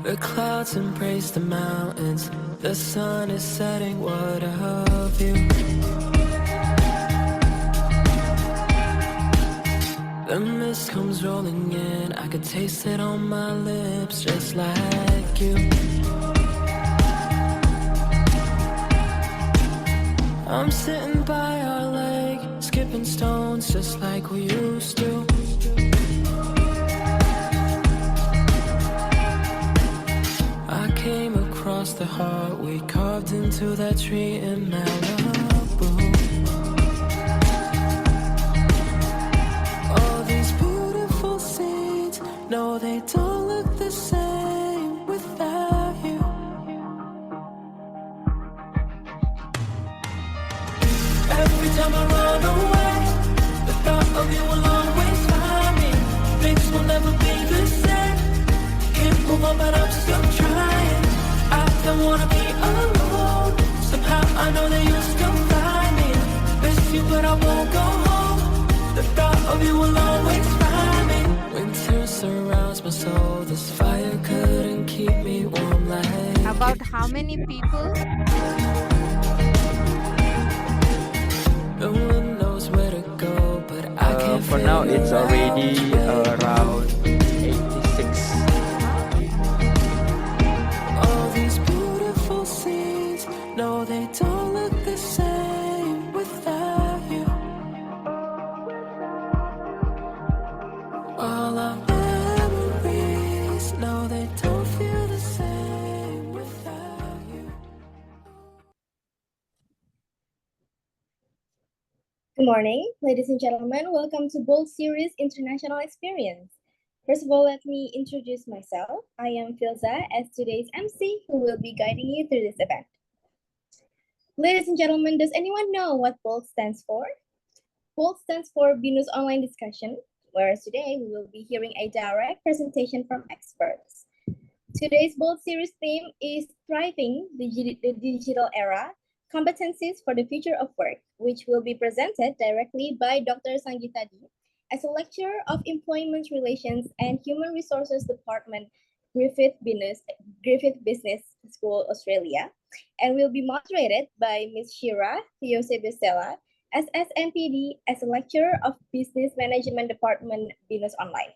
The clouds embrace the mountains. The sun is setting. What of you? The mist comes rolling in. I could taste it on my lips, just like you. I'm sitting by our lake, skipping stones just like we used to. I came across the heart we carved into that tree in Malibu. All these beautiful scenes, no, they don't look the same without you. Every time I run away, the thought of you will always find me. Things will never be the same. Can't move on, but I'm still trying. I don't wanna be alone. Somehow I know that you'll still find me. Miss you, but I won't go home. The thought of you will always find me. Winter surrounds my soul. This fire couldn't keep me warm like. About how many people? No one knows where to go, but I can't. For now, it's already around 86. All these beautiful scenes, no, they don't look the same without you. All our memories, no, they don't feel the same without you. Good morning, ladies and gentlemen. Welcome to Bold Series International Experience. First of all, let me introduce myself. I am Filza as today's MC who will be guiding you through this event. Ladies and gentlemen, does anyone know what BOLD stands for? BOLD stands for BINUS Online Discussion, whereas today we will be hearing a direct presentation from experts. Today's BOLD Series theme is Thriving the Digital Era, Competencies for the Future of Work, which will be presented directly by Dr. Sangeeta D as a lecturer of Employment Relations and Human Resources Department, Griffith Business School, Australia, and will be moderated by Ms. Shira Theosebestella as SMPD as a lecturer of Business Management Department, BINUS Online.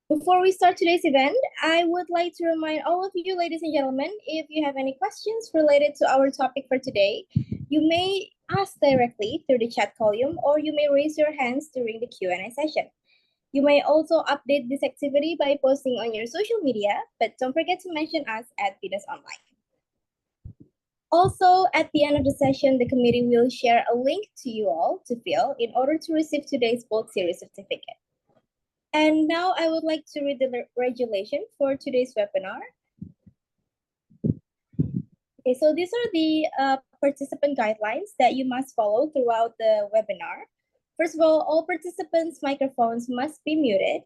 Before we start today's event, I would like to remind all of you, ladies and gentlemen, if you have any questions related to our topic for today, you may ask directly through the chat column, or you may raise your hands during the Q&A session. You may also update this activity by posting on your social media, but don't forget to mention us at BINUS Online. Also, at the end of the session, the committee will share a link to you all to fill in order to receive today's BOLD Series certificate. And now I would like to read the regulation for today's webinar. Okay, so these are the participant guidelines that you must follow throughout the webinar. First of all participants' microphones must be muted.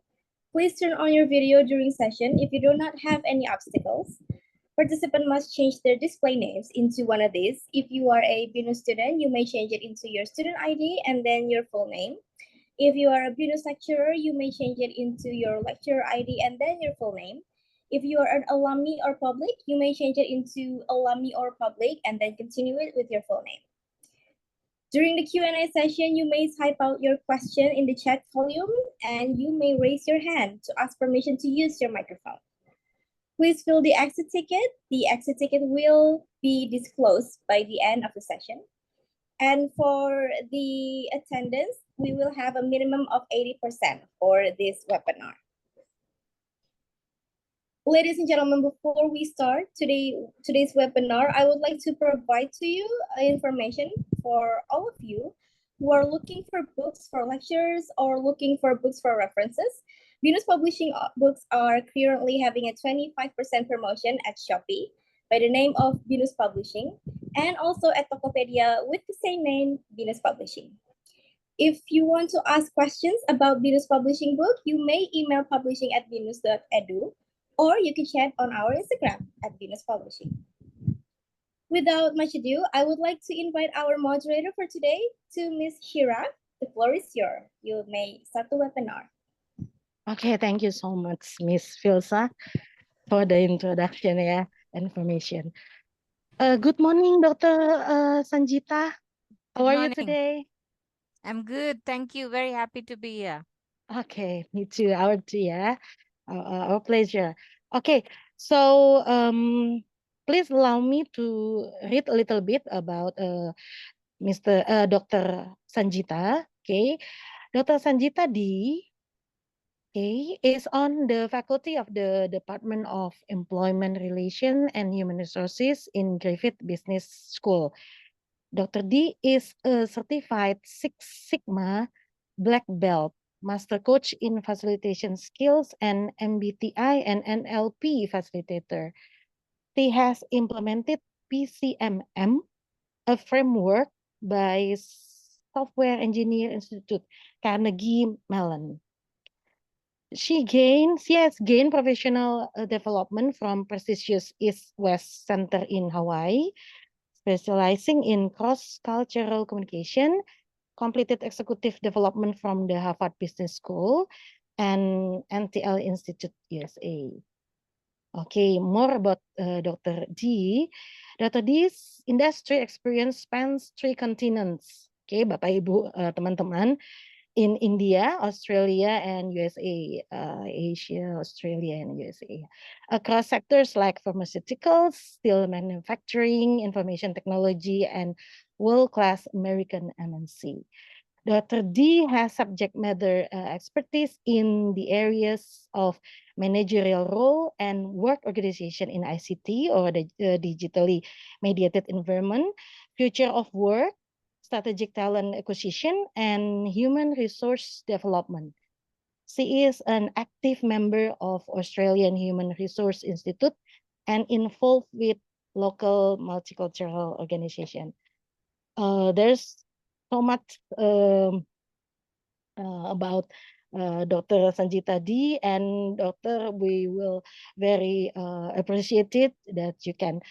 Please turn on your video during session if you do not have any obstacles. Participants must change their display names into one of these. If you are a BINUS student, you may change it into your student ID and then your full name. If you are a BINUS lecturer, you may change it into your lecturer ID and then your full name. If you are an alumni or public, you may change it into alumni or public and then continue it with your full name. During the Q&A session, you may type out your question in the chat column and you may raise your hand to ask permission to use your microphone. Please fill the exit ticket. The exit ticket will be disclosed by the end of the session. And for the attendance, we will have a minimum of 80% for this webinar. Ladies and gentlemen, before we start today's webinar, I would like to provide to you information for all of you who are looking for books for lectures or looking for books for references. BINUS Publishing books are currently having a 25% promotion at Shopee by the name of BINUS Publishing, and also at Tokopedia with the same name, BINUS Publishing. If you want to ask questions about BINUS Publishing book, you may email publishing@binus.edu, or you can chat on our Instagram at BINUS Publishing. Without much ado, I would like to invite our moderator for today, to Ms. Shira. The floor is yours. You may start the webinar. Okay, thank you so much, Miss Filsa, for the introduction, information. Good morning, Dr. Sanjita. How Good are you morning. today? I'm good. Thank you. Very happy to be here. Okay, me too. Our too, our pleasure. Okay, so please allow me to read a little bit about Dr. Sanjita. Okay, Dr. Sanjita D. Okay, is on the faculty of the Department of Employment Relations and Human Resources in Griffith Business School. Dr. D is a certified Six Sigma Black Belt, Master Coach in Facilitation Skills, and MBTI and NLP facilitator. He has implemented PCMM, a framework by Software Engineer Institute, Carnegie Mellon. She has gained professional development from prestigious East West Center in Hawaii, specializing in cross-cultural communication, completed executive development from the Harvard Business School and NTL Institute USA. Okay, more about Dr. D. Dr. D's industry experience spans 3 continents. Okay, Bapak Ibu teman-teman, in India, Australia, and USA, Asia, Australia, and USA, across sectors like pharmaceuticals, steel manufacturing, information technology, and world-class American MNC. Dr. D has subject matter expertise in the areas of managerial role and work organization in ICT, or the digitally mediated environment, future of work, strategic talent acquisition, and human resource development. She is an active member of Australian Human Resource Institute and involved with local multicultural organization. There's so much about Dr. Sanjita D, and Doctor, we will very appreciate it that you can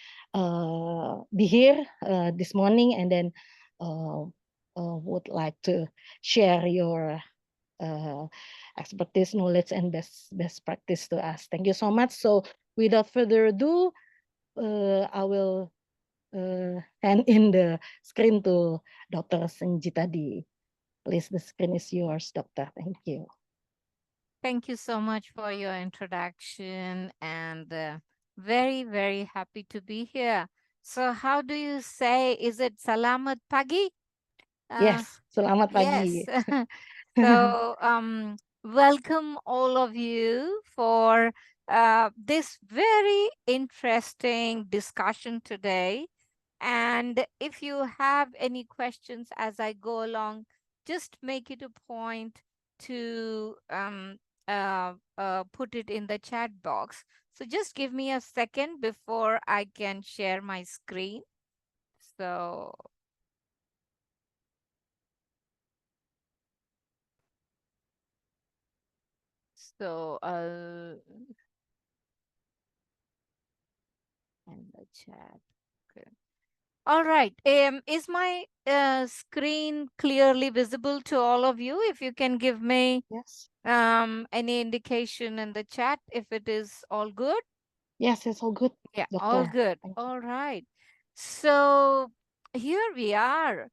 be here this morning, and then would like to share your expertise, knowledge, and best practice to us. Thank you so much. So without further ado, I will hand in the screen to Dr. Sanjita D. Please, the screen is yours, Doctor. Thank you. Thank you so much for your introduction, and very, very happy to be here. So how do you say, is it Salamat Pagi? Yes, selamat pagi. Yes. So welcome all of you for this very interesting discussion today. And if you have any questions as I go along, just make it a point to put it in the chat box. So just give me a second before I can share my screen. So in the chat. Okay. All right. Is my screen clearly visible to all of you? If you can give me Yes. any indication in the chat if it is all good. Yes, it's all good. Yeah, Doctor. all good. All right. So here we are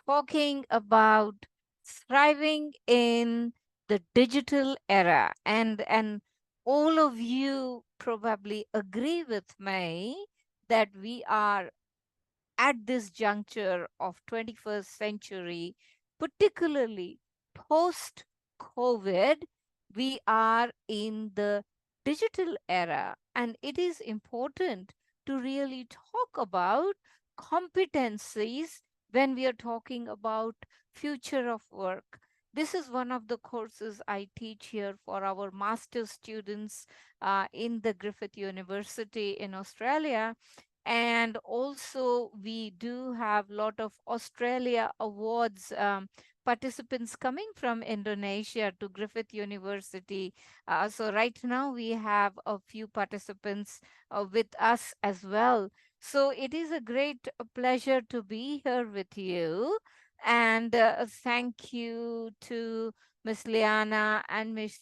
talking about thriving in the digital era, and all of you probably agree with me that we are at this juncture of 21st century, particularly post COVID, we are in the digital era, and it is important to really talk about competencies when we are talking about future of work. This is one of the courses I teach here for our master's students in the Griffith University in Australia. And also we do have a lot of Australia Awards participants coming from Indonesia to Griffith University. So right now we have a few participants with us as well. So it is a great pleasure to be here with you. And thank you to Miss Liana and Miss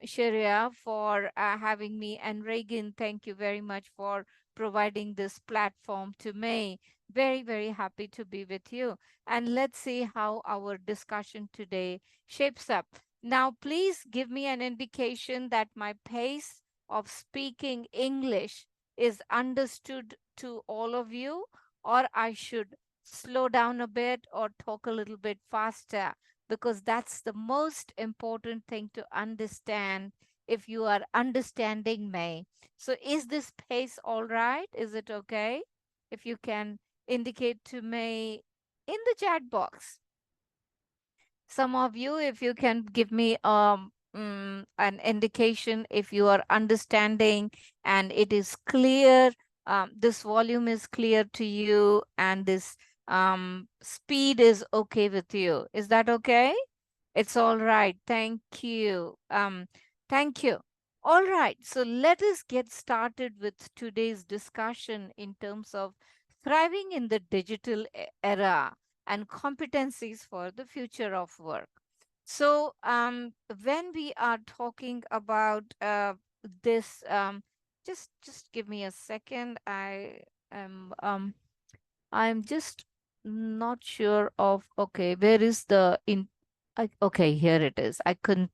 Sharia for having me. And Reagan, thank you very much for providing this platform to me. Very, very happy to be with you. And let's see how our discussion today shapes up. Now, please give me an indication that my pace of speaking English is understood to all of you, or I should slow down a bit or talk a little bit faster, because that's the most important thing to understand if you are understanding me. So, is this pace all right? Is it okay? If you can indicate to me in the chat box. Some of you, if you can give me an indication if you are understanding and it is clear, this volume is clear to you, and this speed is okay with you. Is that okay? It's all right. Thank you. Thank you. All right. So let us get started with today's discussion in terms of thriving in the digital era and competencies for the future of work. So when we are talking about this, just give me a second. Am I'm just not sure of, okay, where is the okay, here it is. I couldn't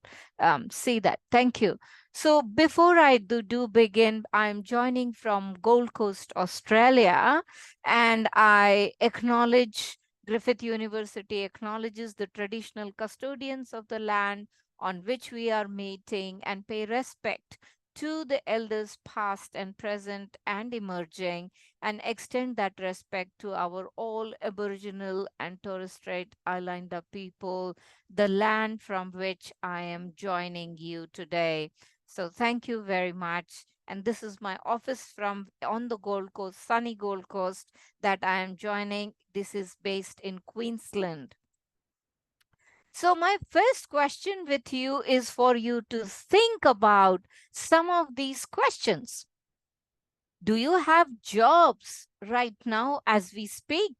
see that. Thank you. So before I do begin, I'm joining from Gold Coast, Australia, and I acknowledge Griffith University acknowledges the traditional custodians of the land on which we are meeting and pay respect to the elders past and present and emerging, and extend that respect to our all Aboriginal and Torres Strait Islander people, the land from which I am joining you today. So thank you very much. And this is my office from on the Gold Coast, sunny Gold Coast, that I am joining. This is based in Queensland. So my first question with you is for you to think about some of these questions. Do you have jobs right now as we speak?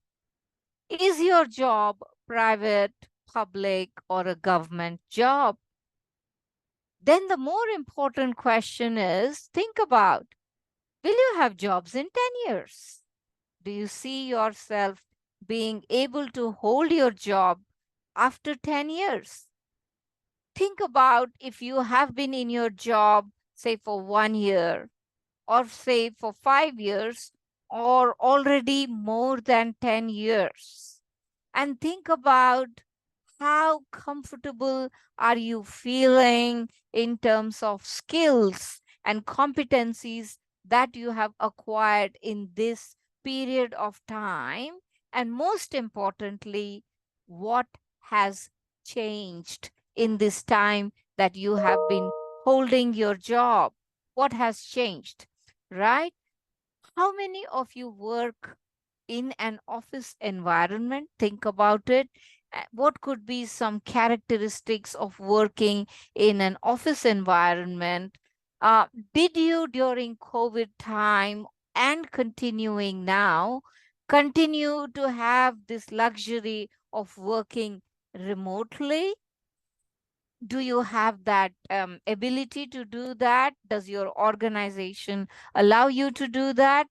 Is your job private, public, or a government job? Then the more important question is, think about, will you have jobs in 10 years? Do you see yourself being able to hold your job after 10 years? Think about if you have been in your job, say for 1 year, or say for 5 years, or already more than 10 years. And think about how comfortable are you feeling in terms of skills and competencies that you have acquired in this period of time. And most importantly, what has changed in this time that you have been holding your job? What has changed, right? How many of you work in an office environment? Think about it. What could be some characteristics of working in an office environment? Did you during COVID time and continuing now continue to have this luxury of working remotely? Do you have that ability to do that? Does your organization allow you to do that?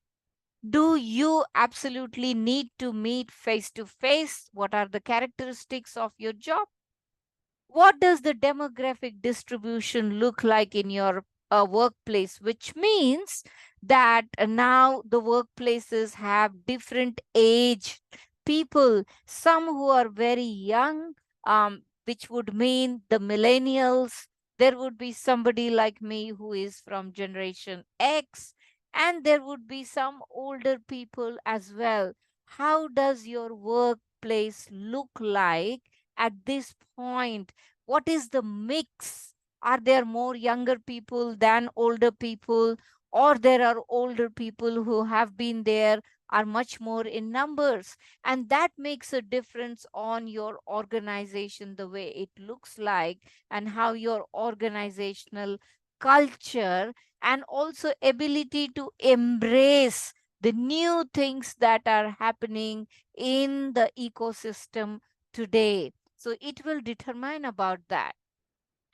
Do you absolutely need to meet face to face? What are the characteristics of your job? What does the demographic distribution look like in your workplace? Which means that now the workplaces have different age people, some who are very young, which would mean the millennials. There would be somebody like me who is from Generation X, and there would be some older people as well. How does your workplace look like at this point? What is the mix? Are there more younger people than older people, or there are older people who have been there, are much more in numbers? And that makes a difference on your organization, the way it looks like, and how your organizational culture and also ability to embrace the new things that are happening in the ecosystem today. So it will determine about that.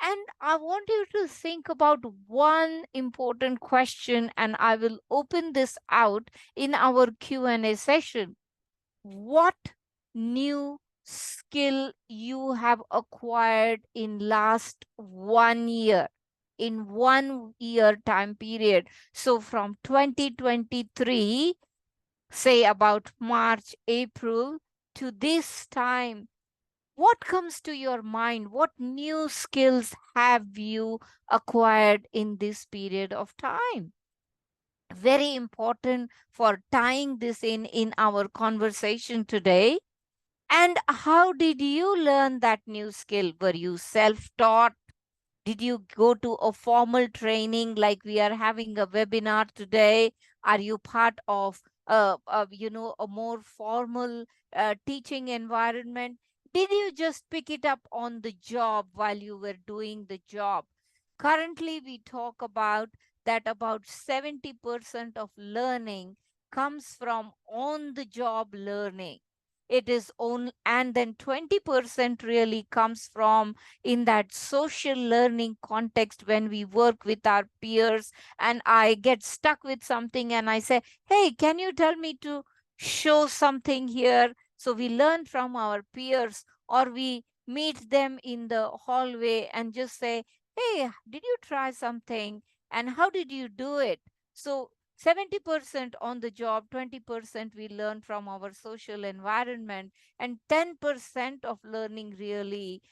And I want you to think about one important question, and I will open this out in our Q&A session. What new skill you have acquired in last 1 year, in 1 year time period? So from 2023, say about March, April to this time, what comes to your mind? What new skills have you acquired in this period of time? Very important for tying this in our conversation today. And how did you learn that new skill? Were you self-taught? Did you go to a formal training like we are having a webinar today? Are you part of a more formal teaching environment? Did you just pick it up on the job while you were doing the job? Currently, we talk about that about 70% of learning comes from on the job learning. It is on, and then 20% really comes from in that social learning context when we work with our peers and I get stuck with something and I say, hey, can you tell me to show something here? So we learn from our peers, or we meet them in the hallway and just say, hey, did you try something? And how did you do it? So 70% on the job, 20% we learn from our social environment, and 10% of learning really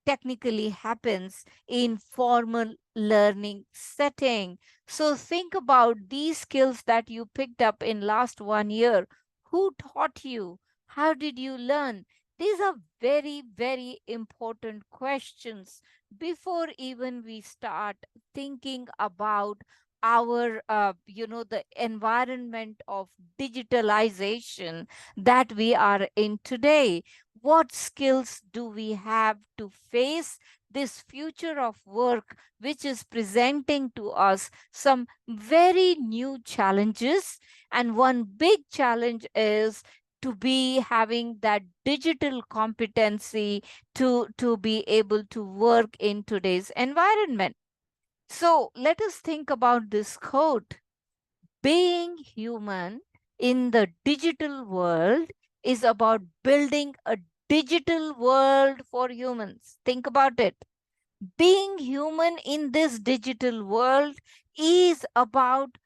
technically happens in formal learning setting. So think about these skills that you picked up in last 1 year. Who taught you? How did you learn? These are very, very important questions before even we start thinking about our the environment of digitalization that we are in today. What skills do we have to face this future of work, which is presenting to us some very new challenges? And one big challenge is to be having that digital competency to be able to work in today's environment. So let us think about this quote. Being human in the digital world is about building a digital world for humans. Think about it. Being human in this digital world is about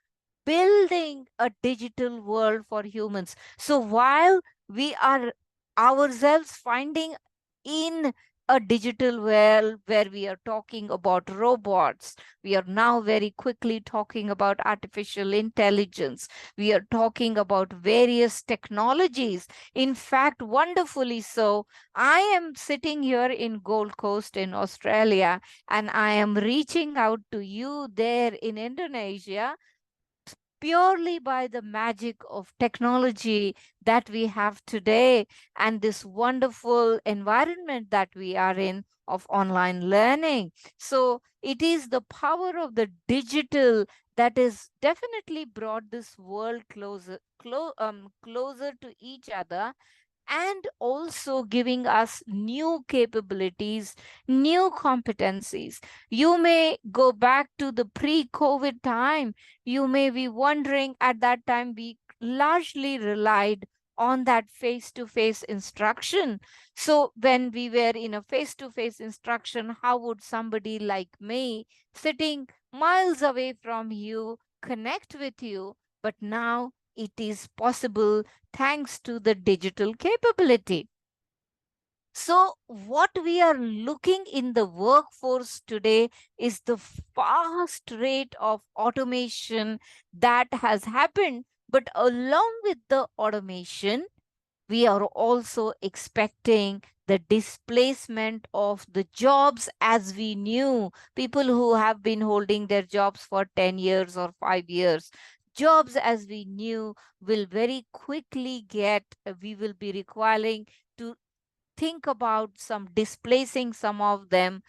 building a digital world for humans. So while we are ourselves finding in a digital world where we are talking about robots, we are now very quickly talking about artificial intelligence, we are talking about various technologies. In fact, wonderfully so, I am sitting here in Gold Coast in Australia, and I am reaching out to you there in Indonesia purely by the magic of technology that we have today and this wonderful environment that we are in of online learning. So it is the power of the digital that is definitely brought this world closer to each other, and also giving us new capabilities, new competencies. You may go back to the pre-COVID time. You may be wondering at that time we largely relied on that face-to-face instruction. So when we were in a face-to-face instruction, how would somebody like me sitting miles away from you connect with you? But now it is possible thanks to the digital capability. So what we are looking in the workforce today is the fast rate of automation that has happened. But along with the automation, we are also expecting the displacement of the jobs as we knew. People who have been holding their jobs for 10 years or 5 years. Jobs as we knew will very quickly we will be requiring to think about some displacing some of them,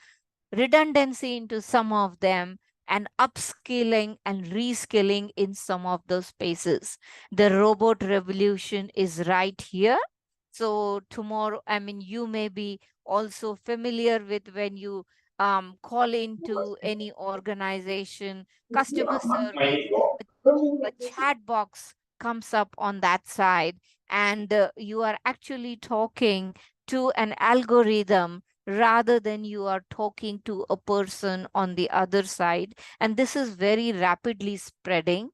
redundancy into some of them, and upskilling and reskilling in some of those spaces. The robot revolution is right here. So tomorrow, I mean, you may be also familiar with when you call into any organization, customer service, a chat box comes up on that side, and you are actually talking to an algorithm rather than you are talking to a person on the other side. And this is very rapidly spreading.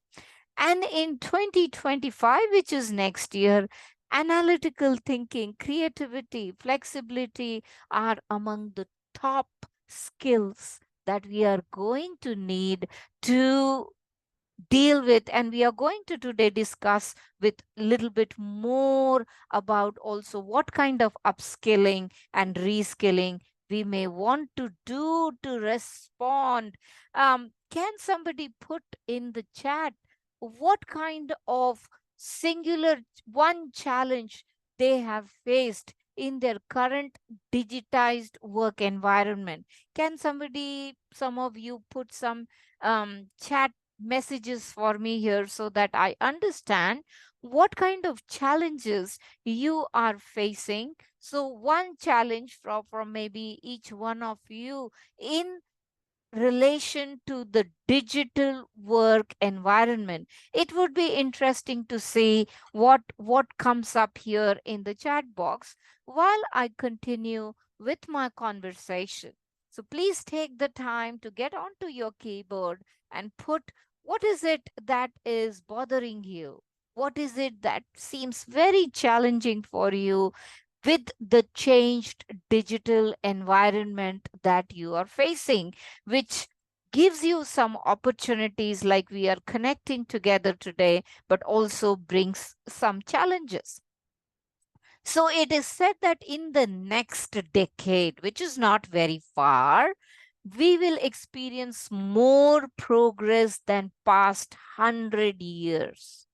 And in 2025, which is next year, analytical thinking, creativity, flexibility are among the top skills that we are going to need to deal with. And we are going to today discuss with little bit more about also what kind of upskilling and reskilling we may want to do to respond. Can somebody put in the chat what kind of singular one challenge they have faced in their current digitized work environment? Can somebody, some of you, put some chat messages for me here so that I understand what kind of challenges you are facing? So one challenge from maybe each one of you in relation to the digital work environment. It would be interesting to see what comes up here in the chat box while I continue with my conversation. So please take the time to get onto your keyboard and put what is it that is bothering you? What is it that seems very challenging for you with the changed digital environment that you are facing, which gives you some opportunities like we are connecting together today, but also brings some challenges. So it is said that in the next decade, which is not very far, we will experience more progress than past 100 years.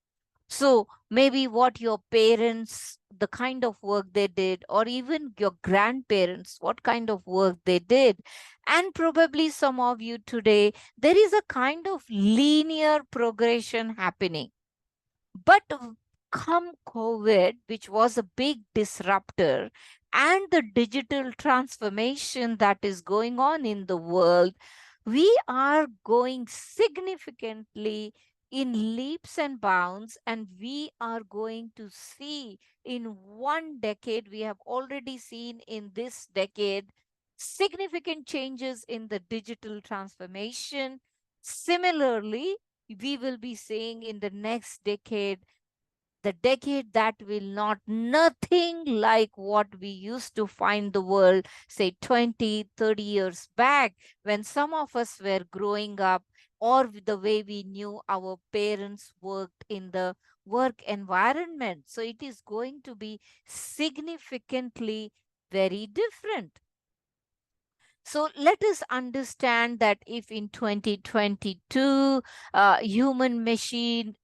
So maybe what your parents, the kind of work they did, or even your grandparents, what kind of work they did, and probably some of you today, there is a kind of linear progression happening. But come COVID, which was a big disruptor, and the digital transformation that is going on in the world, we are going significantly in leaps and bounds, and we are going to see in one decade, we have already seen in this decade significant changes in the digital transformation. Similarly, we will be seeing in the next decade, the decade that will not nothing like what we used to find the world, say 20, 30 years back, when some of us were growing up, or the way we knew our parents worked in the work environment. So it is going to be significantly very different. So let us understand that if in 2022, human machine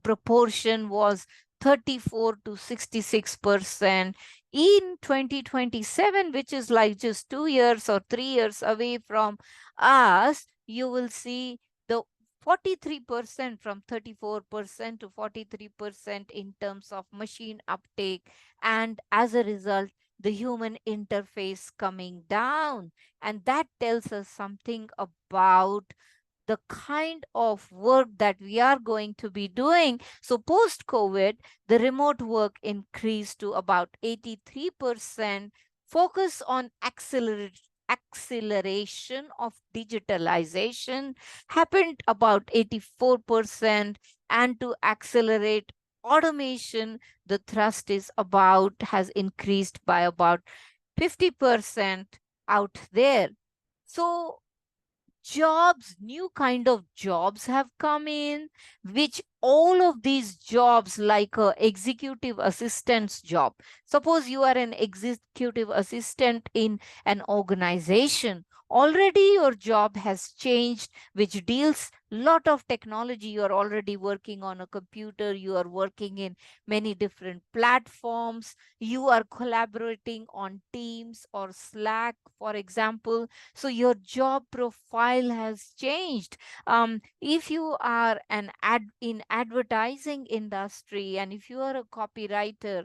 proportion was 34 to 66%, in 2027, which is like just 2 years or 3 years away from us, you will see the 43%, from 34% to 43% in terms of machine uptake. And as a result, the human interface coming down. And that tells us something about the kind of work that we are going to be doing. So post COVID, the remote work increased to about 83%, focus on acceleration of digitalization happened about 84%, and to accelerate automation, the thrust is about, has increased by about 50% out there. So jobs, new kind of jobs have come in, which all of these jobs, like a executive assistant's job. Suppose you are an executive assistant in an organization. Already your job has changed, which deals lot of technology. You are already working on a computer. You are working in many different platforms. You are collaborating on Teams or Slack, for example. So your job profile has changed. If you are an in advertising industry, and if you are a copywriter,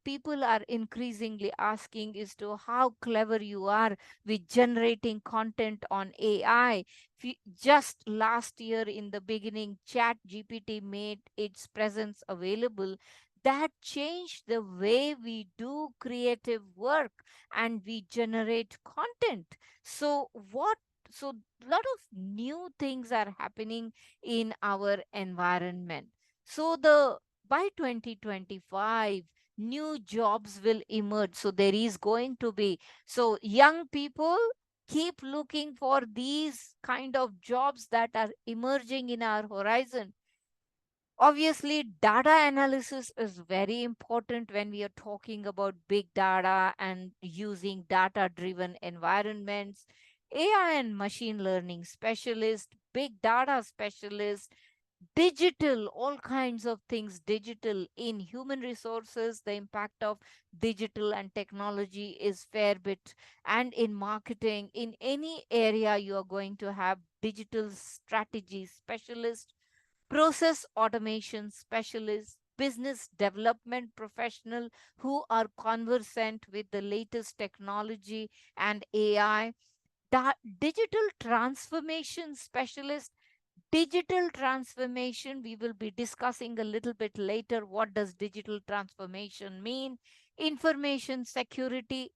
people are increasingly asking as to how clever you are with generating content on AI. Just last year in the beginning, Chat GPT made its presence available. That changed the way we do creative work and we generate content. So what? So a lot of new things are happening in our environment. So the by 2025, new jobs will emerge. So there is going to be, so young people keep looking for these kind of jobs that are emerging in our horizon. Obviously, data analysis is very important when we are talking about big data and using data driven environments. AI and machine learning specialist, big data specialist, digital, all kinds of things digital. In human resources, the impact of digital and technology is fair bit. And in marketing, in any area, you are going to have digital strategy specialist, process automation specialists, business development professional who are conversant with the latest technology and AI, digital transformation specialist. Digital transformation, we will be discussing a little bit later. What does digital transformation mean? Information security,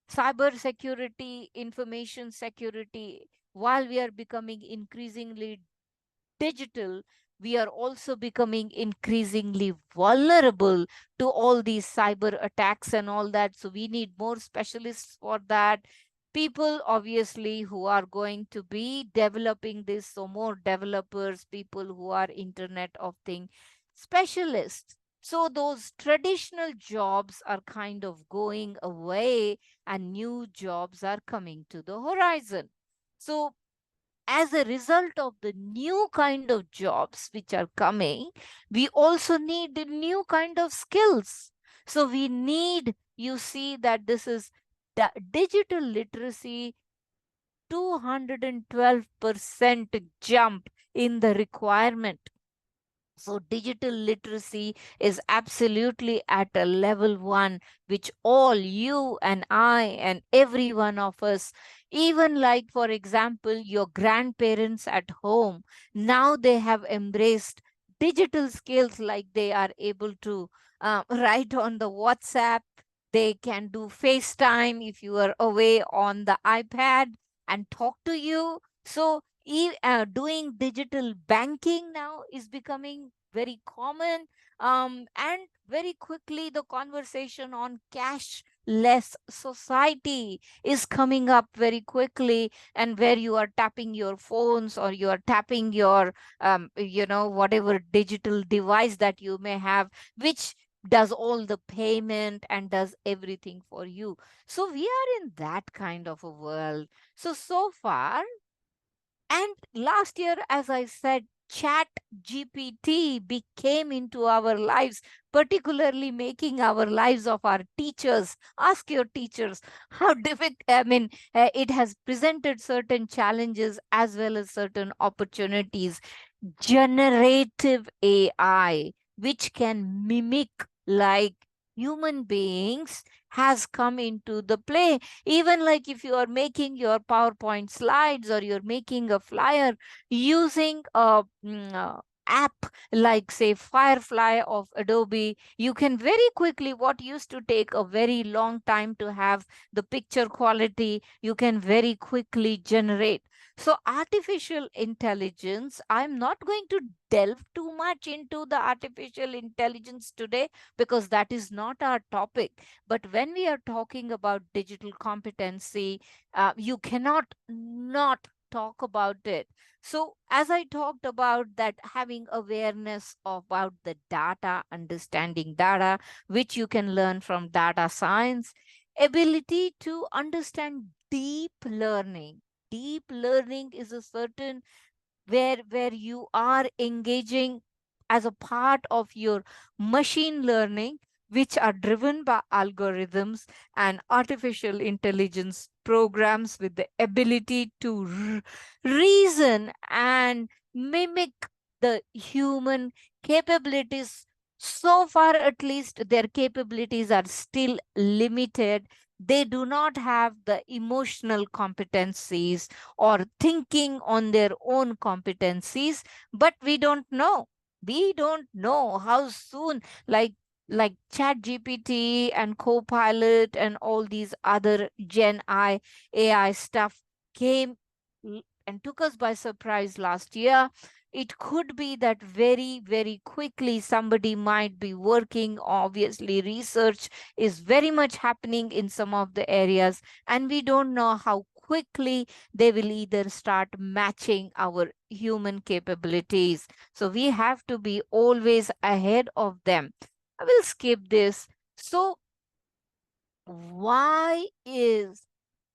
cyber security, information security. While we are becoming increasingly digital, we are also becoming increasingly vulnerable to all these cyber attacks and all that. So we need more specialists for that. People, obviously, who are going to be developing this. So more developers, people who are Internet of Things specialists. So those traditional jobs are kind of going away and new jobs are coming to the horizon. So as a result of the new kind of jobs which are coming, we also need the new kind of skills. So we need, you see that this is the digital literacy, 212% jump in the requirement. So digital literacy is absolutely at a level 1, which all you and I and every one of us, even like, for example, your grandparents at home, now they have embraced digital skills, like they are able to write on the WhatsApp. They can do FaceTime if you are away on the iPad and talk to you. So doing digital banking now is becoming very common, and very quickly the conversation on cashless society is coming up very quickly, and where you are tapping your phones or you are tapping your whatever digital device that you may have, which does all the payment and does everything for you. So we are in that kind of a world. So far, and last year, as I said, Chat GPT became into our lives, particularly making our lives of our teachers. Ask your teachers how difficult, it has presented certain challenges as well as certain opportunities. Generative AI, which can mimic like human beings, has come into the play. Even like if you are making your PowerPoint slides or you're making a flyer using a app like say Firefly of Adobe, you can very quickly, what used to take a very long time to have the picture quality, you can very quickly generate. So artificial intelligence, I'm not going to delve too much into the artificial intelligence today because that is not our topic. But when we are talking about digital competency, you cannot not talk about it. So as I talked about that, having awareness about the data, understanding data, which you can learn from data science, ability to understand deep learning. Deep learning is a certain where you are engaging as a part of your machine learning, which are driven by algorithms and artificial intelligence programs with the ability to reason and mimic the human capabilities, so far at least, their capabilities are still limited. They do not have the emotional competencies or thinking on their own competencies, but we don't know. We don't know how soon, like Chat GPT and Copilot and all these other Gen AI stuff came and took us by surprise last year. It could be that very, very quickly somebody might be working. Obviously, research is very much happening in some of the areas, and we don't know how quickly they will either start matching our human capabilities. So we have to be always ahead of them. I will skip this. So, why is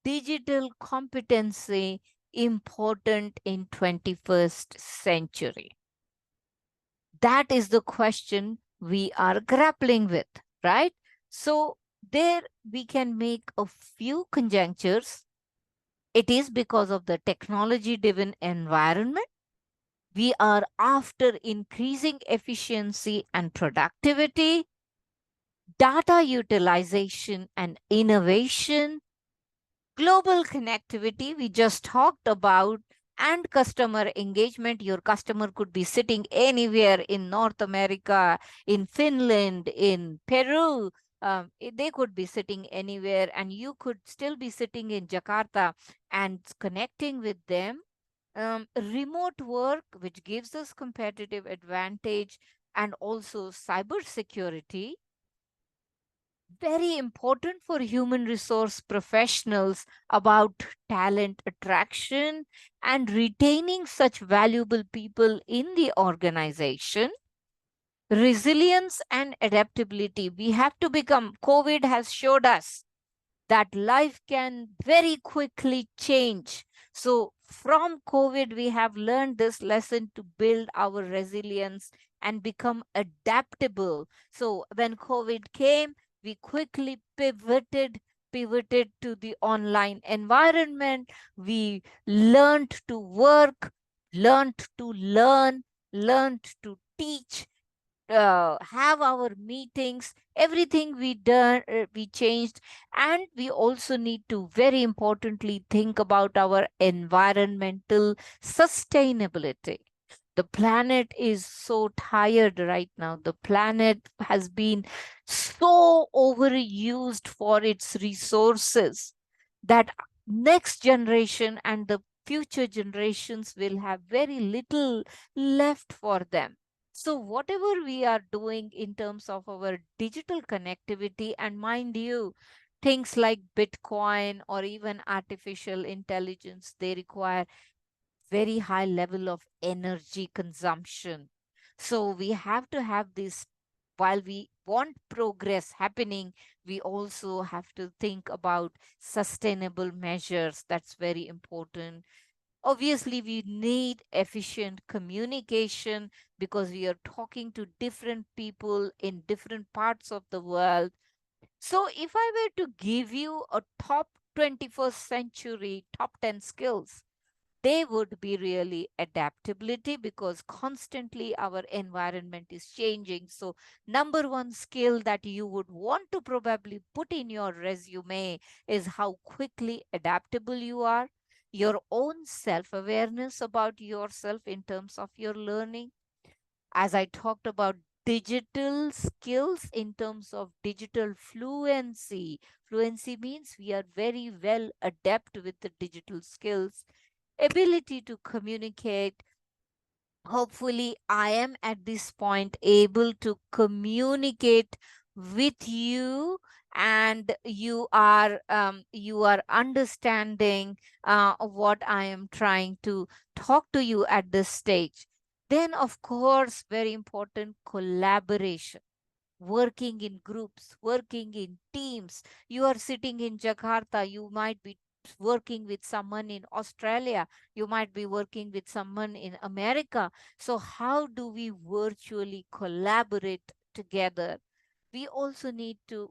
digital competency important in 21st century? That is the question we are grappling with, right? So there we can make a few conjectures. It is because of the technology driven environment. We are after increasing efficiency and productivity, data utilization and innovation, global connectivity we just talked about, and customer engagement. Your customer could be sitting anywhere in North America, in Finland, in Peru. They could be sitting anywhere, and you could still be sitting in Jakarta and connecting with them. Remote work, which gives us competitive advantage, and also cybersecurity, very important for human resource professionals about talent attraction and retaining such valuable people in the organization. Resilience and adaptability. We have to become, COVID has showed us that life can very quickly change. So, from COVID, we have learned this lesson to build our resilience and become adaptable. So, when COVID came, we quickly pivoted to the online environment. We learned to work, learned to learn, learned to teach, have our meetings. Everything we done, we changed. And we also need to very importantly think about our environmental sustainability. The planet is so tired right now. The planet has been so overused for its resources that next generation and the future generations will have very little left for them. So, whatever we are doing in terms of our digital connectivity, and mind you, things like Bitcoin or even artificial intelligence, they require very high level of energy consumption. So, we have to have this. While we want progress happening, we also have to think about sustainable measures. That's very important. Obviously, we need efficient communication because we are talking to different people in different parts of the world. So, if I were to give you a top 21st century top 10 skills, they would be really adaptability because constantly our environment is changing. So, number one skill that you would want to probably put in your resume is how quickly adaptable you are, your own self awareness about yourself in terms of your learning. As I talked about digital skills in terms of digital fluency. Fluency means we are very well adept with the digital skills, ability to communicate. Hopefully, I am at this point able to communicate with you, and you are understanding what I am trying to talk to you at this stage. Then, of course, very important, collaboration, working in groups, working in teams. You are sitting in Jakarta, you might be working with someone in Australia, you might be working with someone in America. So, how do we virtually collaborate together? We also need to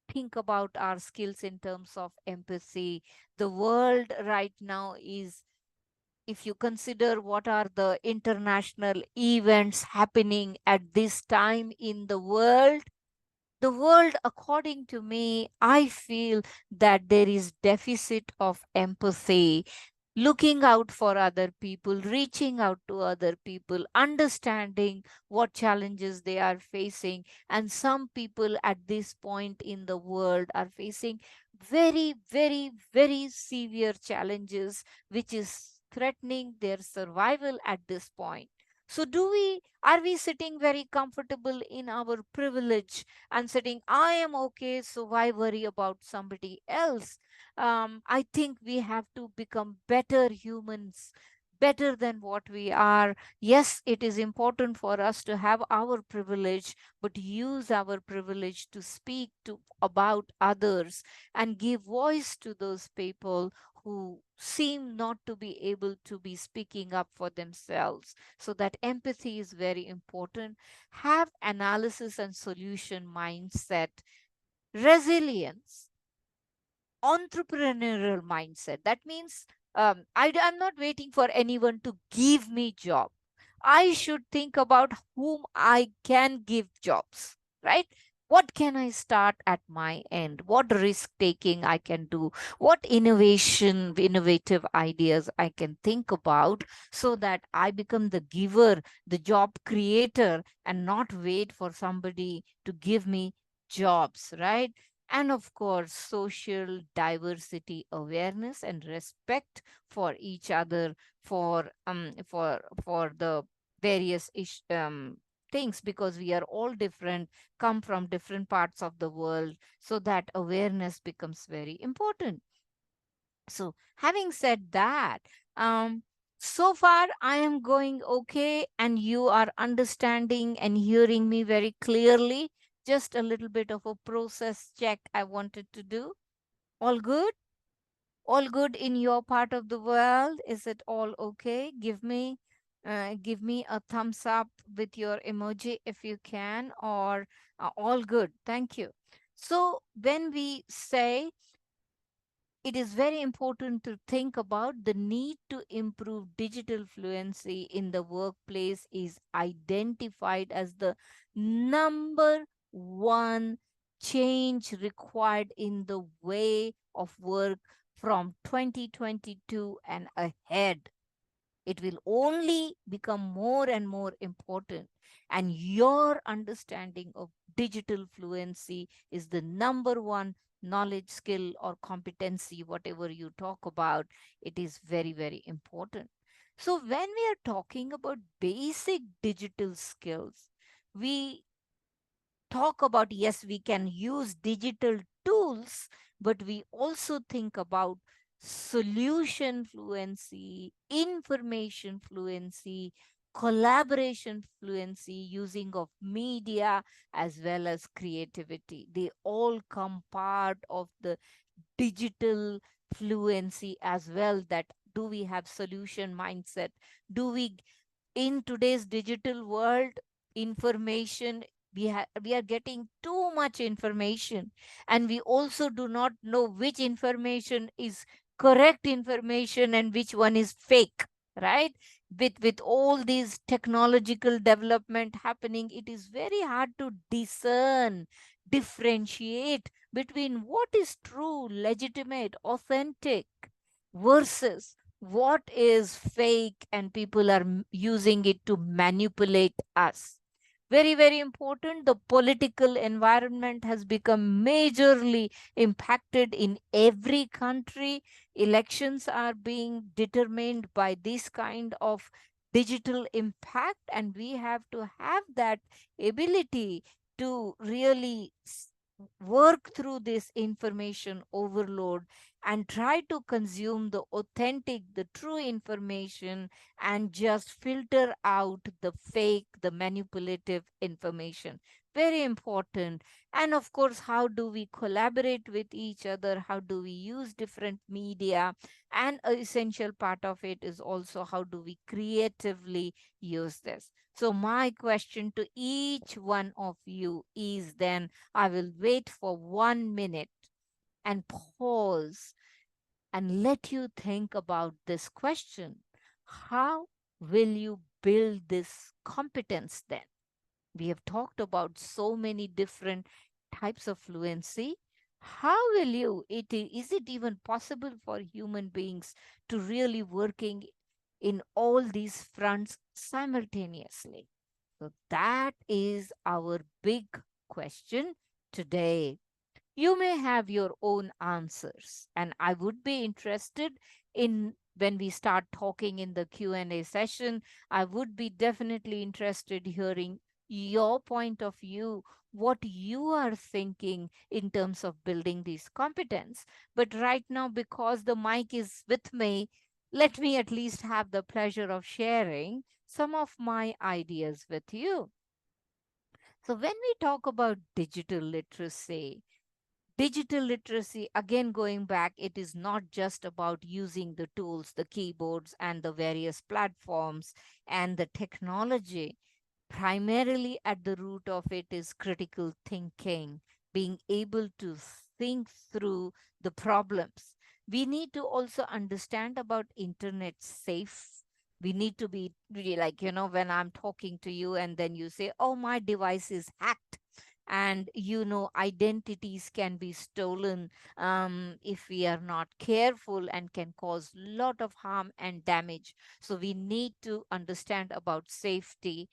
think about our skills in terms of empathy. The world right now if you consider what are the international events happening at this time in the world, according to me, I feel that there is deficit of empathy, looking out for other people, reaching out to other people, understanding what challenges they are facing. And some people at this point in the world are facing very, very, very severe challenges, which is threatening their survival at this point. So are we sitting very comfortable in our privilege and sitting, I am okay, so why worry about somebody else? I think we have to become better humans, better than what we are. Yes, it is important for us to have our privilege, but use our privilege to speak to about others and give voice to those people who seem not to be able to be speaking up for themselves. So that empathy is very important. Have analysis and solution mindset, resilience, entrepreneurial mindset. That means I'm not waiting for anyone to give me job. I should think about whom I can give jobs, right? What can I start at my end? What risk taking I can do? What innovative ideas I can think about so that I become the giver, the job creator, and not wait for somebody to give me jobs, right? And of course, social diversity awareness and respect for each other, for the various things, because we are all different, come from different parts of the world, so that awareness becomes very important. So having said that, so far I am going okay, and you are understanding and hearing me very clearly. Just a little bit of a process check I wanted to do. All good? All good in your part of the world? Is it all okay? Give me a thumbs up with your emoji if you can, or all good. Thank you. So when we say, it is very important to think about the need to improve digital fluency in the workplace is identified as the number one change required in the way of work from 2022 and ahead. It will only become more and more important. And your understanding of digital fluency is the number one knowledge, skill, or competency, whatever you talk about. It is very, very important. So, when we are talking about basic digital skills, we talk about, yes, we can use digital tools, but we also think about solution fluency, information fluency, collaboration fluency, using of media as well as creativity. They all come part of the digital fluency as well. That do we have solution mindset? Do we, in today's digital world, information, we are getting too much information, and we also do not know which information is correct information and which one is fake, right? With all these technological development happening, it is very hard to discern, differentiate between what is true, legitimate, authentic, versus what is fake and people are using it to manipulate us. Very, very important. The political environment has become majorly impacted in every country. Elections are being determined by this kind of digital impact, and we have to have that ability to really work through this information overload and try to consume the authentic, the true information, and just filter out the fake, the manipulative information. Very important. And of course, how do we collaborate with each other? How do we use different media? And an essential part of it is also how do we creatively use this? So my question to each one of you is then, I will wait for 1 minute and pause and let you think about this question. How will you build this competence then? We have talked about so many different types of fluency. How will you, is it even possible for human beings to really working in all these fronts simultaneously? So that is our big question today. You may have your own answers, and I would be interested in when we start talking in the Q&A session. I would be definitely interested hearing your point of view, what you are thinking in terms of building these competence. But right now, because the mic is with me, let me at least have the pleasure of sharing some of my ideas with you. So when we talk about digital literacy, again, going back, it is not just about using the tools, the keyboards, and the various platforms and the technology. Primarily at the root of it is critical thinking, being able to think through the problems. We need to also understand about internet safe. We need to be really like, when I'm talking to you and then you say, oh, my device is hacked, and identities can be stolen if we are not careful, and can cause lot of harm and damage. So we need to understand about safety.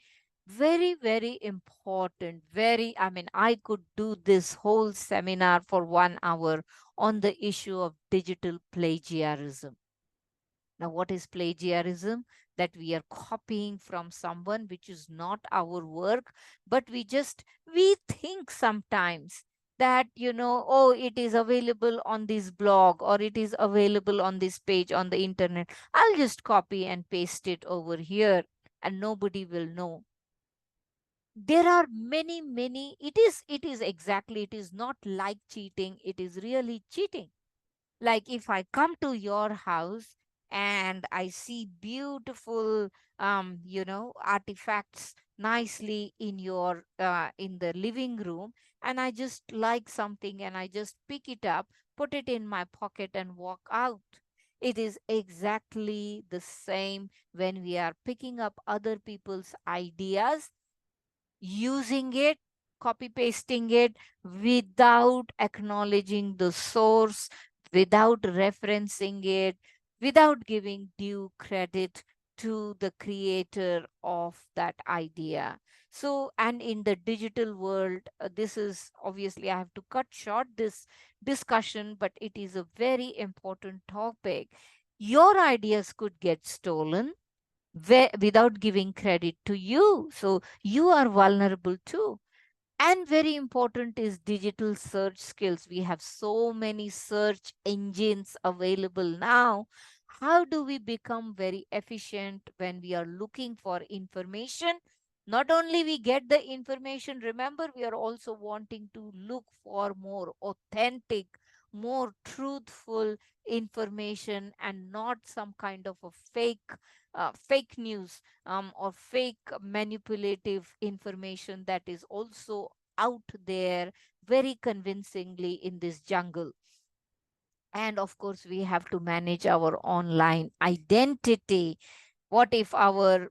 Very, very important. I mean, I could do this whole seminar for 1 hour on the issue of digital plagiarism. Now, what is plagiarism? That we are copying from someone which is not our work, but we think sometimes that, oh, it is available on this blog, or it is available on this page on the internet. I'll just copy and paste it over here and nobody will know. There are many, it is exactly, it is not like cheating, it is really cheating. Like if I come to your house and I see beautiful artifacts nicely in your in the living room, and I just like something and I just pick it up, put it in my pocket and walk out. It is exactly the same when we are picking up other people's ideas, using it, copy pasting it without acknowledging the source, without referencing it, without giving due credit to the creator of that idea. So, and in the digital world, this is obviously, I have to cut short this discussion, but it is a very important topic. Your ideas could get stolen without giving credit to you. So you are vulnerable too. And very important is digital search skills. We have so many search engines available now. How do we become very efficient when we are looking for information? Not only we get the information, remember, we are also wanting to look for more authentic, more truthful information, and not some kind of a fake news or fake manipulative information that is also out there very convincingly in this jungle. And of course, we have to manage our online identity. What if our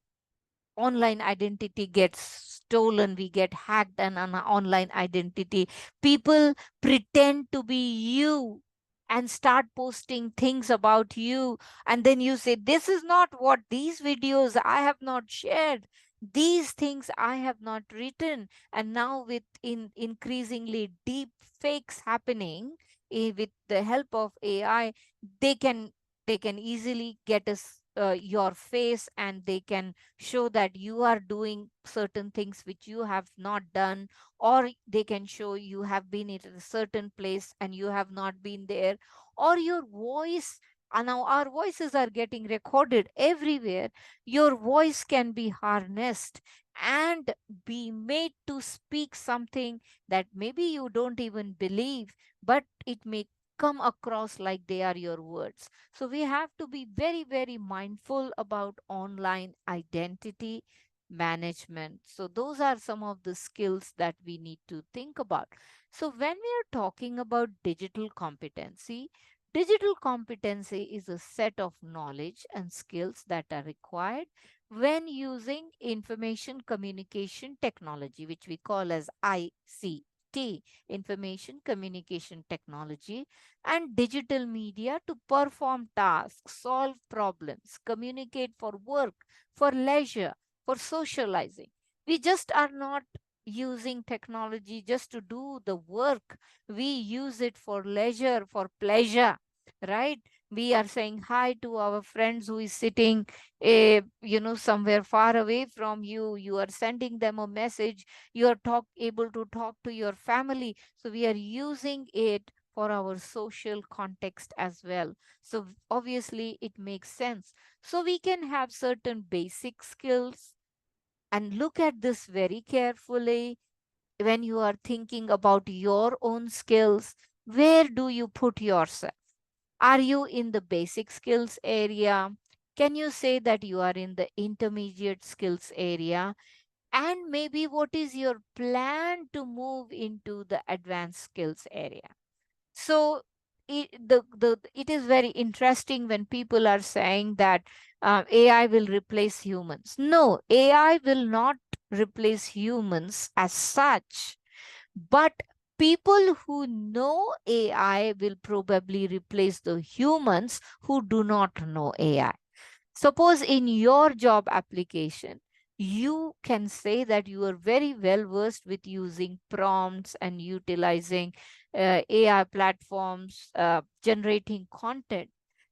online identity gets stolen, we get hacked, and an online identity, people pretend to be you and start posting things about you, and then you say, this is not what, these videos I have not shared, these things I have not written. And now with increasingly deep fakes happening, with the help of AI, they can easily get us your face, and they can show that you are doing certain things which you have not done, or they can show you have been at a certain place and you have not been there, or your voice. And now our voices are getting recorded everywhere. Your voice can be harnessed and be made to speak something that maybe you don't even believe, but it may come across like they are your words. So we have to be very, very mindful about online identity management. So those are some of the skills that we need to think about. So when we are talking about digital competency, digital competency is a set of knowledge and skills that are required when using information communication technology, which we call as ICT, information communication technology, and digital media to perform tasks, solve problems, communicate for work, for leisure, for socializing. We just are not using technology just to do the work. We use it for leisure, for pleasure, right? We are saying hi to our friends who is sitting somewhere far away from you. You are sending them a message. You are able to talk to your family. So we are using it for our social context as well. So obviously it makes sense. So we can have certain basic skills, and look at this very carefully when you are thinking about your own skills. Where do you put yourself? Are you in the basic skills area? Can you say that you are in the intermediate skills area? And maybe what is your plan to move into the advanced skills area? So it is very interesting when people are saying that AI will replace humans. No, AI will not replace humans as such, but people who know AI will probably replace the humans who do not know AI. Suppose in your job application, you can say that you are very well versed with using prompts and utilizing AI platforms, generating content.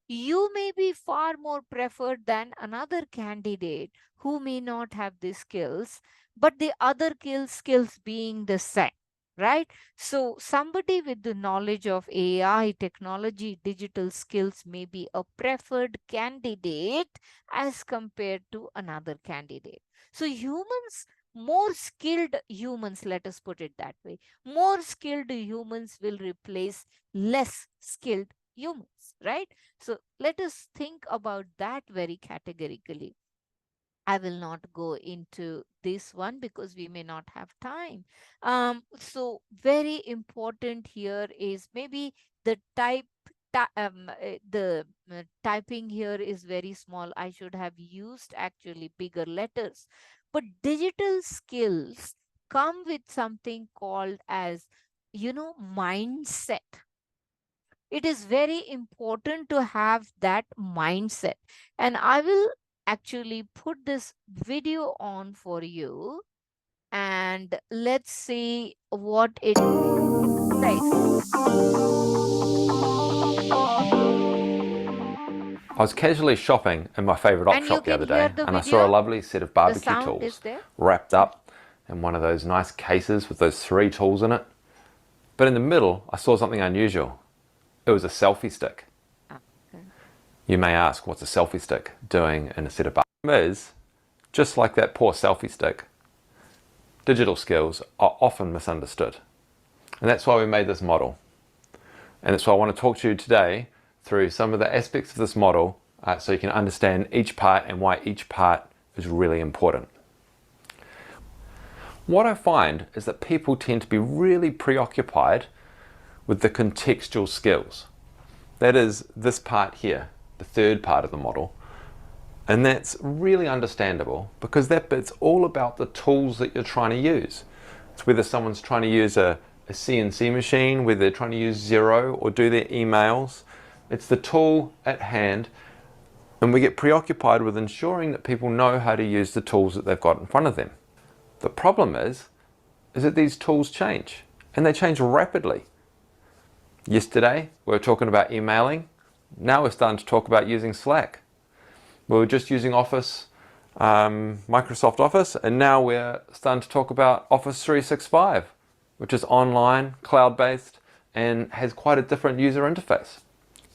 You may be far more preferred than another candidate who may not have the skills, but the other skills being the same, right? So somebody with the knowledge of AI, technology, digital skills may be a preferred candidate as compared to another candidate. So humans, more skilled humans, let us put it that way, more skilled humans will replace less skilled humans, right? So let us think about that very categorically. I will not go into this one because we may not have time. So very important here is maybe the typing here is very small. I should have used actually bigger letters. But digital skills come with something called as, mindset. It is very important to have that mindset. And I will actually put this video on for you, and let's see what it says. I was casually shopping in my favourite op And you shop the can other hear day the and I saw a video. lovely set of The barbecue sound is tools there. wrapped up in one of those nice cases with those 3 tools in it. But in the middle, I saw something unusual. It was a selfie stick. Okay. You may ask, what's a selfie stick doing in a set of barbecue? Is, just like that poor selfie stick, digital skills are often misunderstood. And that's why we made this model. And that's why I want to talk to you today through some of the aspects of this model so you can understand each part and why each part is really important. What I find is that people tend to be really preoccupied with the contextual skills. That is this part here, the third part of the model. And that's really understandable because that bit's all about the tools that you're trying to use. It's whether someone's trying to use a CNC machine, whether they're trying to use Xero or do their emails. It's the tool at hand, and we get preoccupied with ensuring that people know how to use the tools that they've got in front of them. The problem is that these tools change, and they change rapidly. Yesterday, we were talking about emailing. Now we're starting to talk about using Slack. We were just using Office, Microsoft Office, and now we're starting to talk about Office 365, which is online, cloud-based, and has quite a different user interface.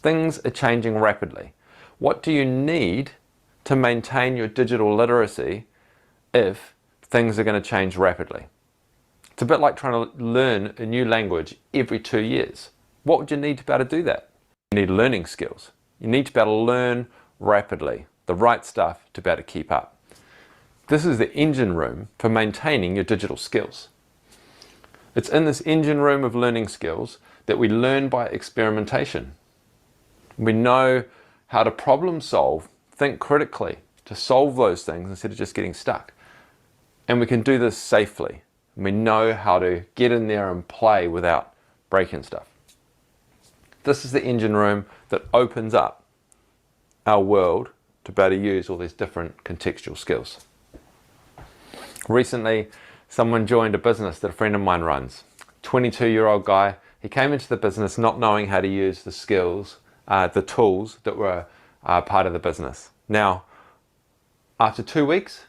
Things are changing rapidly. What do you need to maintain your digital literacy if things are going to change rapidly? It's a bit like trying to learn a new language every 2 years. What would you need to be able to do that? You need learning skills. You need to be able to learn rapidly, the right stuff to be able to keep up. This is the engine room for maintaining your digital skills. It's in this engine room of learning skills that we learn by experimentation. We know how to problem solve, think critically to solve those things instead of just getting stuck. And we can do this safely. We know how to get in there and play without breaking stuff. This is the engine room that opens up our world to be able to use all these different contextual skills. Recently, someone joined a business that a friend of mine runs. 22-year-old guy. He came into the business not knowing how to use the skills, the tools that were part of the business. Now, after 2 weeks,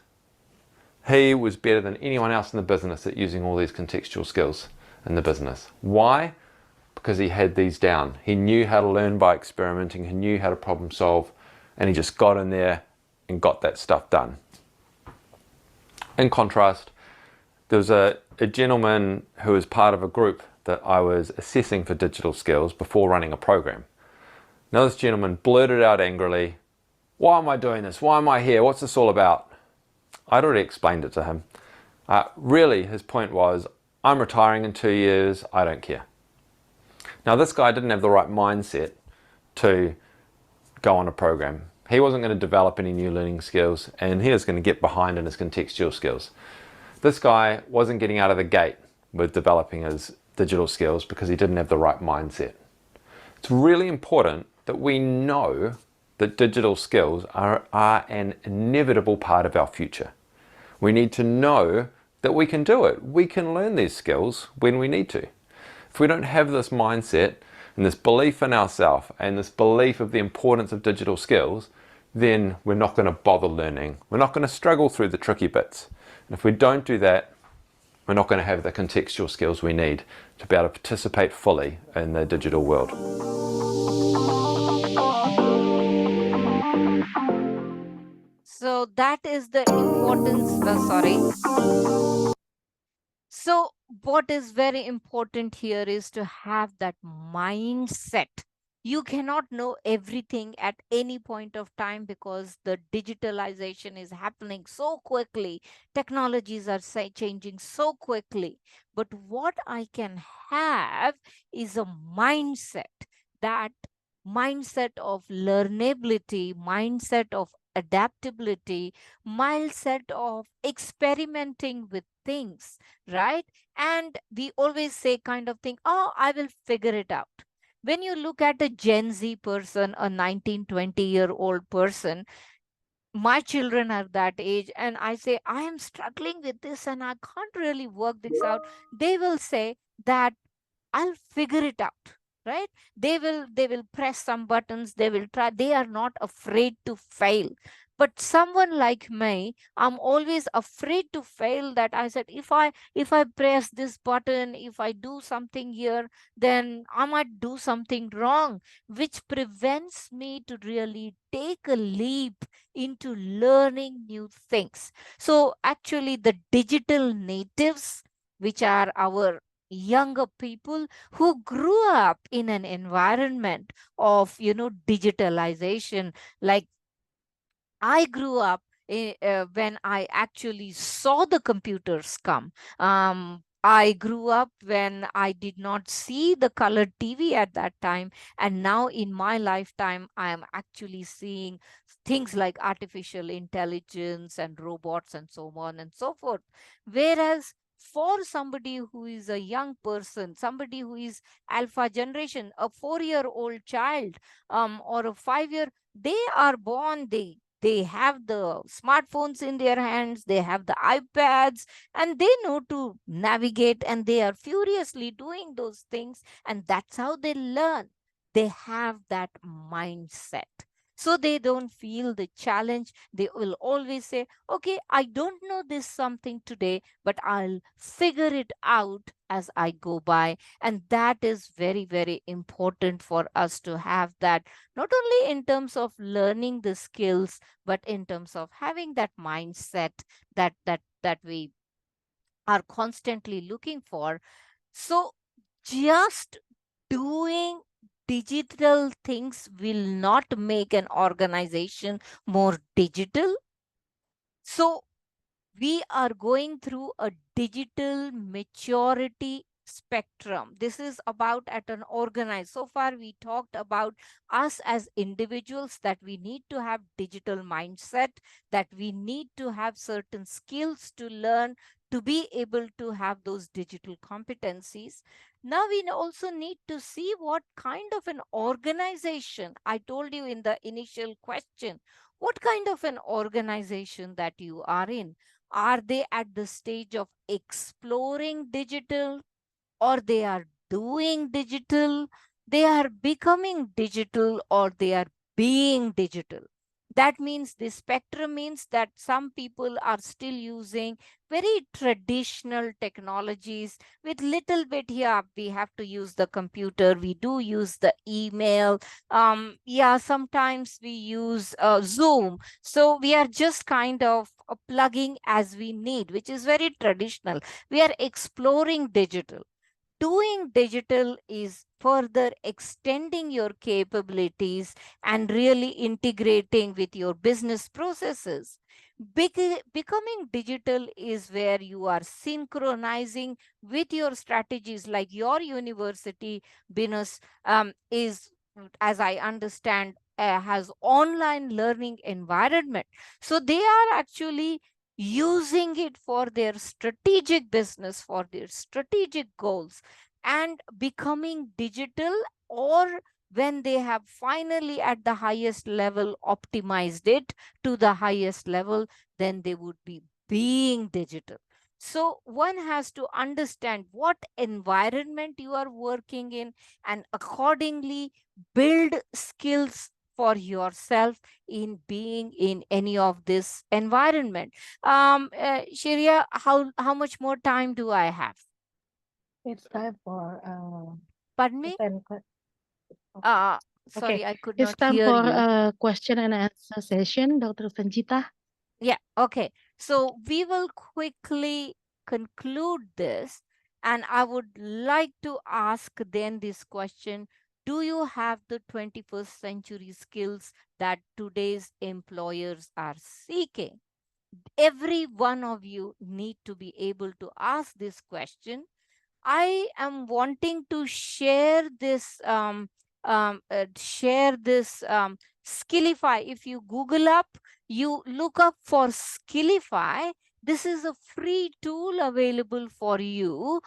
he was better than anyone else in the business at using all these contextual skills in the business. Why? Because he had these down. He knew how to learn by experimenting, he knew how to problem solve, and he just got in there and got that stuff done. In contrast, there was a gentleman who was part of a group that I was assessing for digital skills before running a program. Now this gentleman blurted out angrily, "Why am I doing this? Why am I here? What's this all about?" I'd already explained it to him. Really, his point was, I'm retiring in 2 years, I don't care. Now this guy didn't have the right mindset to go on a program. He wasn't going to develop any new learning skills, and he was going to get behind in his contextual skills. This guy wasn't getting out of the gate with developing his digital skills because he didn't have the right mindset. It's really important that we know that digital skills are an inevitable part of our future. We need to know that we can do it. We can learn these skills when we need to. If we don't have this mindset and this belief in ourselves and this belief of the importance of digital skills, then we're not going to bother learning. We're not going to struggle through the tricky bits. And if we don't do that, we're not going to have the contextual skills we need to be able to participate fully in the digital world. So that is the importance, So what is very important here is to have that mindset. You cannot know everything at any point of time because the digitalization is happening so quickly. Technologies are changing so quickly. But what I can have is a mindset, that mindset of learnability, mindset of adaptability, mindset of experimenting with things, right? And we always say kind of thing, oh, I will figure it out. When you look at a Gen Z person, a 19, 20-year-old person, my children are that age, and I say, I am struggling with this and I can't really work this out. They will say that I'll figure it out, right? They will press some buttons, they will try, they are not afraid to fail. But someone like me, I'm always afraid to fail, that I said, if I press this button, if I do something here, then I might do something wrong, which prevents me to really take a leap into learning new things. So actually the digital natives, which are our younger people who grew up in an environment of, digitalization, like I grew up when I actually saw the computers come. I grew up when I did not see the colored TV at that time. And now in my lifetime, I am actually seeing things like artificial intelligence and robots and so on and so forth. Whereas for somebody who is a young person, somebody who is alpha generation, a 4-year-old child, or a 5-year, they are born, they have the smartphones in their hands, they have the iPads, and they know to navigate, and they are furiously doing those things. And that's how they learn. They have that mindset. So they don't feel the challenge. They will always say, okay, I don't know this something today, but I'll figure it out as I go by. And that is very, very important for us to have that, not only in terms of learning the skills, but in terms of having that mindset that we are constantly looking for. So just doing digital things will not make an organization more digital. So we are going through a digital maturity spectrum. This is about at an organized. So far, we talked about us as individuals, that we need to have digital mindset, that we need to have certain skills to learn to be able to have those digital competencies. Now we also need to see what kind of an organization. I told you in the initial question, what kind of an organization that you are in. Are they at the stage of exploring digital, or they are doing digital, they are becoming digital, or they are being digital? That means the spectrum means that some people are still using very traditional technologies with little bit here. We have to use the computer. We do use the email. Yeah, sometimes we use Zoom. So we are just kind of plugging as we need, which is very traditional. We are exploring digital. Doing digital is further extending your capabilities and really integrating with your business processes. Becoming digital is where you are synchronizing with your strategies, like your university, Binus, is, as I understand, has online learning environment. So they are actually using it for their strategic business, for their strategic goals, and becoming digital, or when they have finally at the highest level optimized it to the highest level, then they would be being digital. So one has to understand what environment you are working in and accordingly build skills for yourself in being in any of this environment. Sharia, how much more time do I have? It's time for Pardon me? open Uh, Okay, sorry, I could it's not time hear for you. a question and answer session, Dr. Sanjita. Yeah, okay. So we will quickly conclude this, and I would like to ask then this question. Do you have the 21st century skills that today's employers are seeking? Every one of you need to be able to ask this question. I am wanting to share this Skillify. If you Google up, you look up for Skillify. This is a free tool available for you,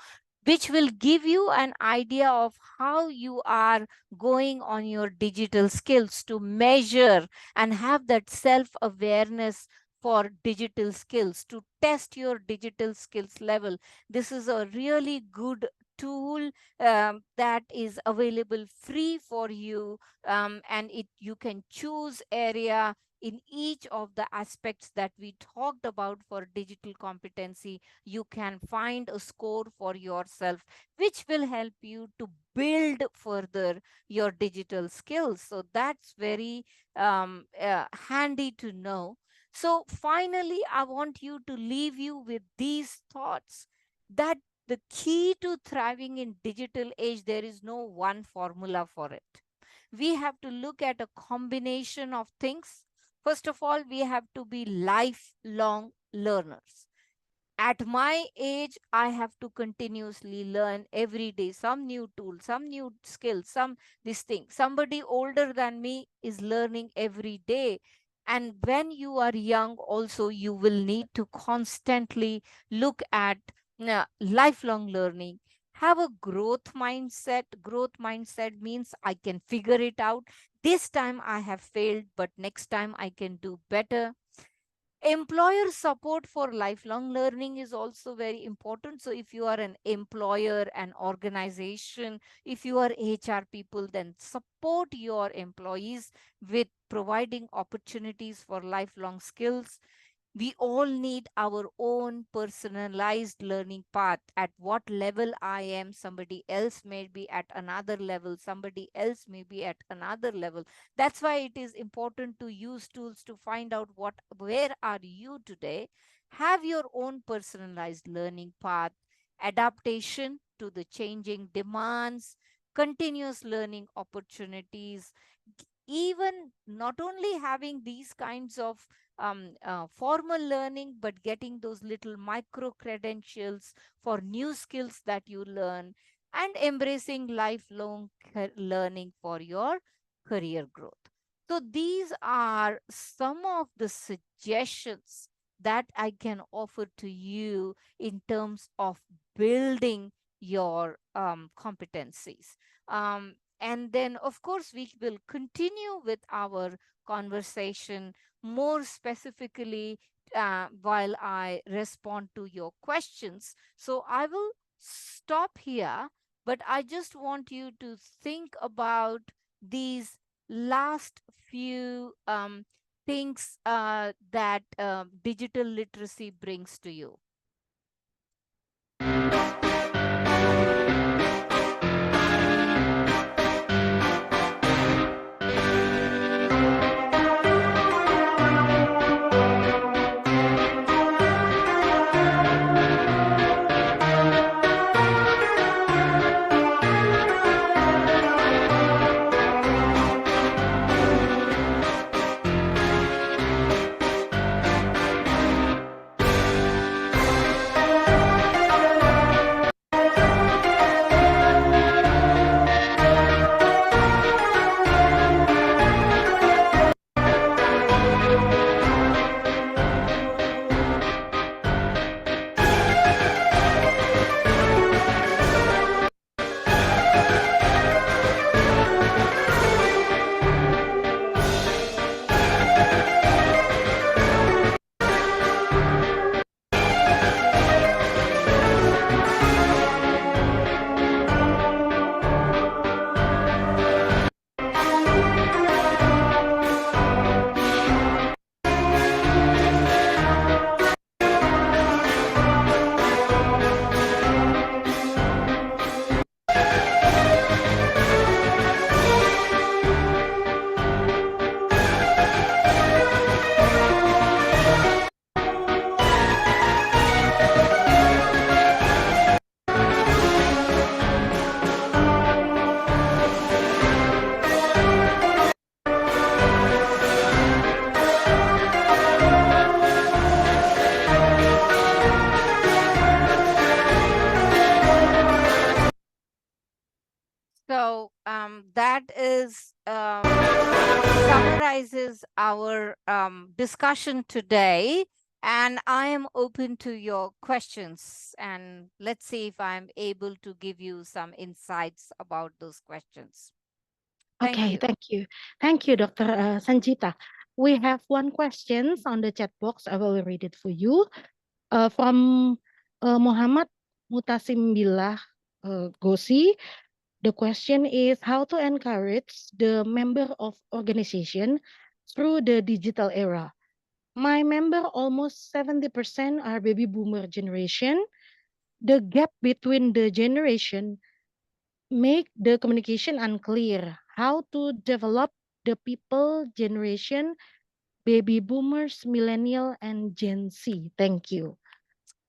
which will give you an idea of how you are going on your digital skills, to measure and have that self-awareness for digital skills, to test your digital skills level. This is a really good tool that is available free for you, and you can choose area in each of the aspects that we talked about for digital competency. You can find a score for yourself, which will help you to build further your digital skills. So that's very handy to know. So finally, I want you to leave you with these thoughts, that the key to thriving in digital age, there is no one formula for it. We have to look at a combination of things. First of all, we have to be lifelong learners. At my age, I have to continuously learn every day some new tool, some new skill, some this thing. Somebody older than me is learning every day. And when you are young, also, you will need to constantly look at lifelong learning. Have a growth mindset. Growth mindset means I can figure it out. This time I have failed, but next time I can do better. Employer support for lifelong learning is also very important. So if you are an employer, an organization, if you are HR people, then support your employees with providing opportunities for lifelong skills. We all need our own personalized learning path. At what level I am, somebody else may be at another level, somebody else may be at another level. That's why it is important to use tools to find out where are you today. Have your own personalized learning path, adaptation to the changing demands, continuous learning opportunities. Even not only having these kinds of formal learning, but getting those little micro credentials for new skills that you learn, and embracing lifelong learning for your career growth. So these are some of the suggestions that I can offer to you in terms of building your competencies. And then, of course, we will continue with our conversation more specifically while I respond to your questions. So I will stop here, but I just want you to think about these last few things that digital literacy brings to you. So that is summarizes our discussion today, and I am open to your questions. And let's see if I'm able to give you some insights about those questions. Thank Okay, you. thank you, Dr. Sanjita. We have one question on the chat box. I will read it for you. From Muhammad Mutasim Billah Gosi. The question is how to encourage the member of organization through the digital era. My member, almost 70% are baby boomer generation. The gap between the generation make the communication unclear. How to develop the people generation, baby boomers, millennial, and Gen Z? Thank you.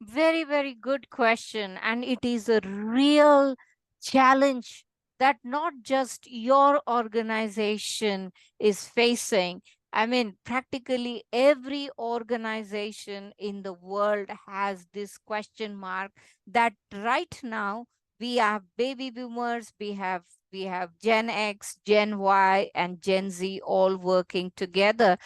Very, very good question. And it is a real challenge that not just your organization is facing. I mean, practically every organization in the world has this question mark that right now we have baby boomers, we have Gen X, Gen Y, and Gen Z all working together.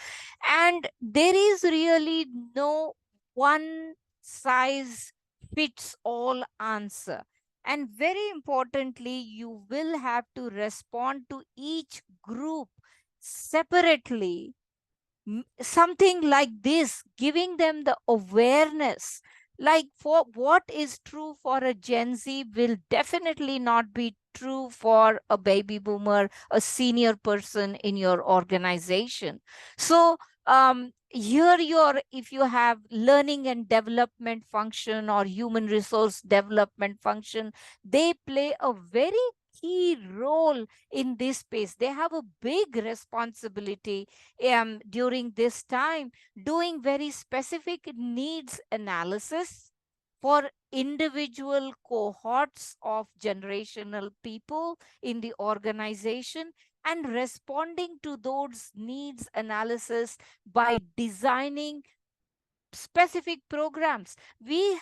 And there is really no one size fits all answer. And very importantly, you will have to respond to each group separately. Something like this, giving them the awareness. Like for what is true for a Gen Z will definitely not be true for a baby boomer, a senior person in your organization. So here if you have learning and development function or human resource development function, they play a very key role in this space. They have a big responsibility during this time, doing very specific needs analysis for individual cohorts of generational people in the organization, and responding to those needs analysis by designing specific programs. We,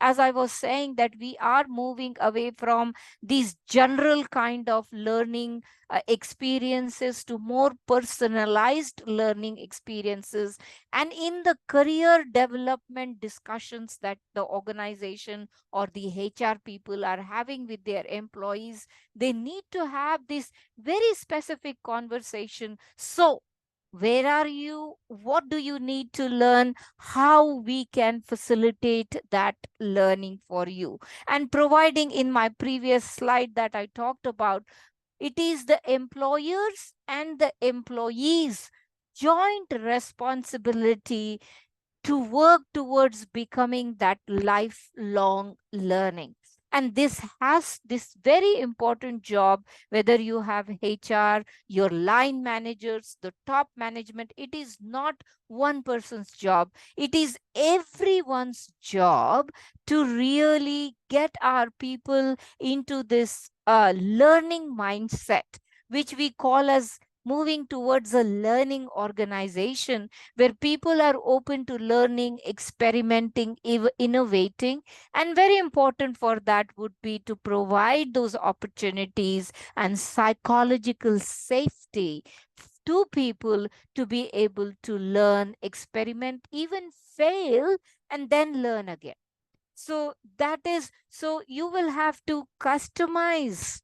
as I was saying, that we are moving away from these general kind of learning experiences to more personalized learning experiences. And in the career development discussions that the organization or the HR people are having with their employees, they need to have this very specific conversation. So where are you? What do you need to learn? How we can facilitate that learning for you? And providing, in my previous slide that I talked about, it is the employers and the employees joint responsibility to work towards becoming that lifelong learning. And this has this very important job, whether you have HR, your line managers, the top management, it is not one person's job. It is everyone's job to really get our people into this learning mindset, which we call as moving towards a learning organization where people are open to learning, experimenting, innovating. And very important for that would be to provide those opportunities and psychological safety to people to be able to learn, experiment, even fail, and then learn again. So that is, so you will have to customize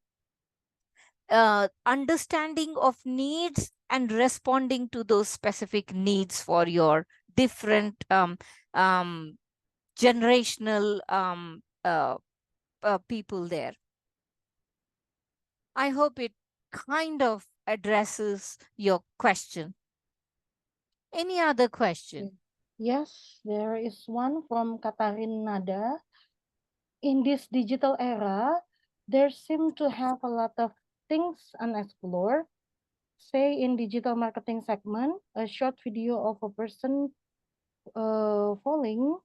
understanding of needs and responding to those specific needs for your different um, generational people there. I hope it kind of addresses your question. Any other question? Yes, there is one from Katarin Nada. In this digital era, there seem to have a lot of things unexplored. Say in digital marketing segment, a short video of a person falling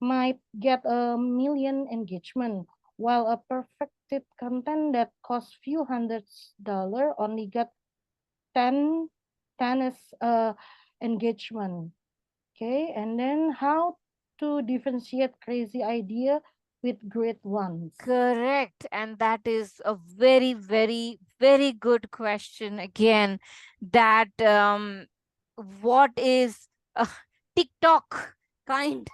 might get 1 million engagement, while a perfected content that costs few $100s only got 10 as engagement. Okay, and then how to differentiate crazy idea with great ones? Correct. And that is a very, very, very good question again. That what is a TikTok kind?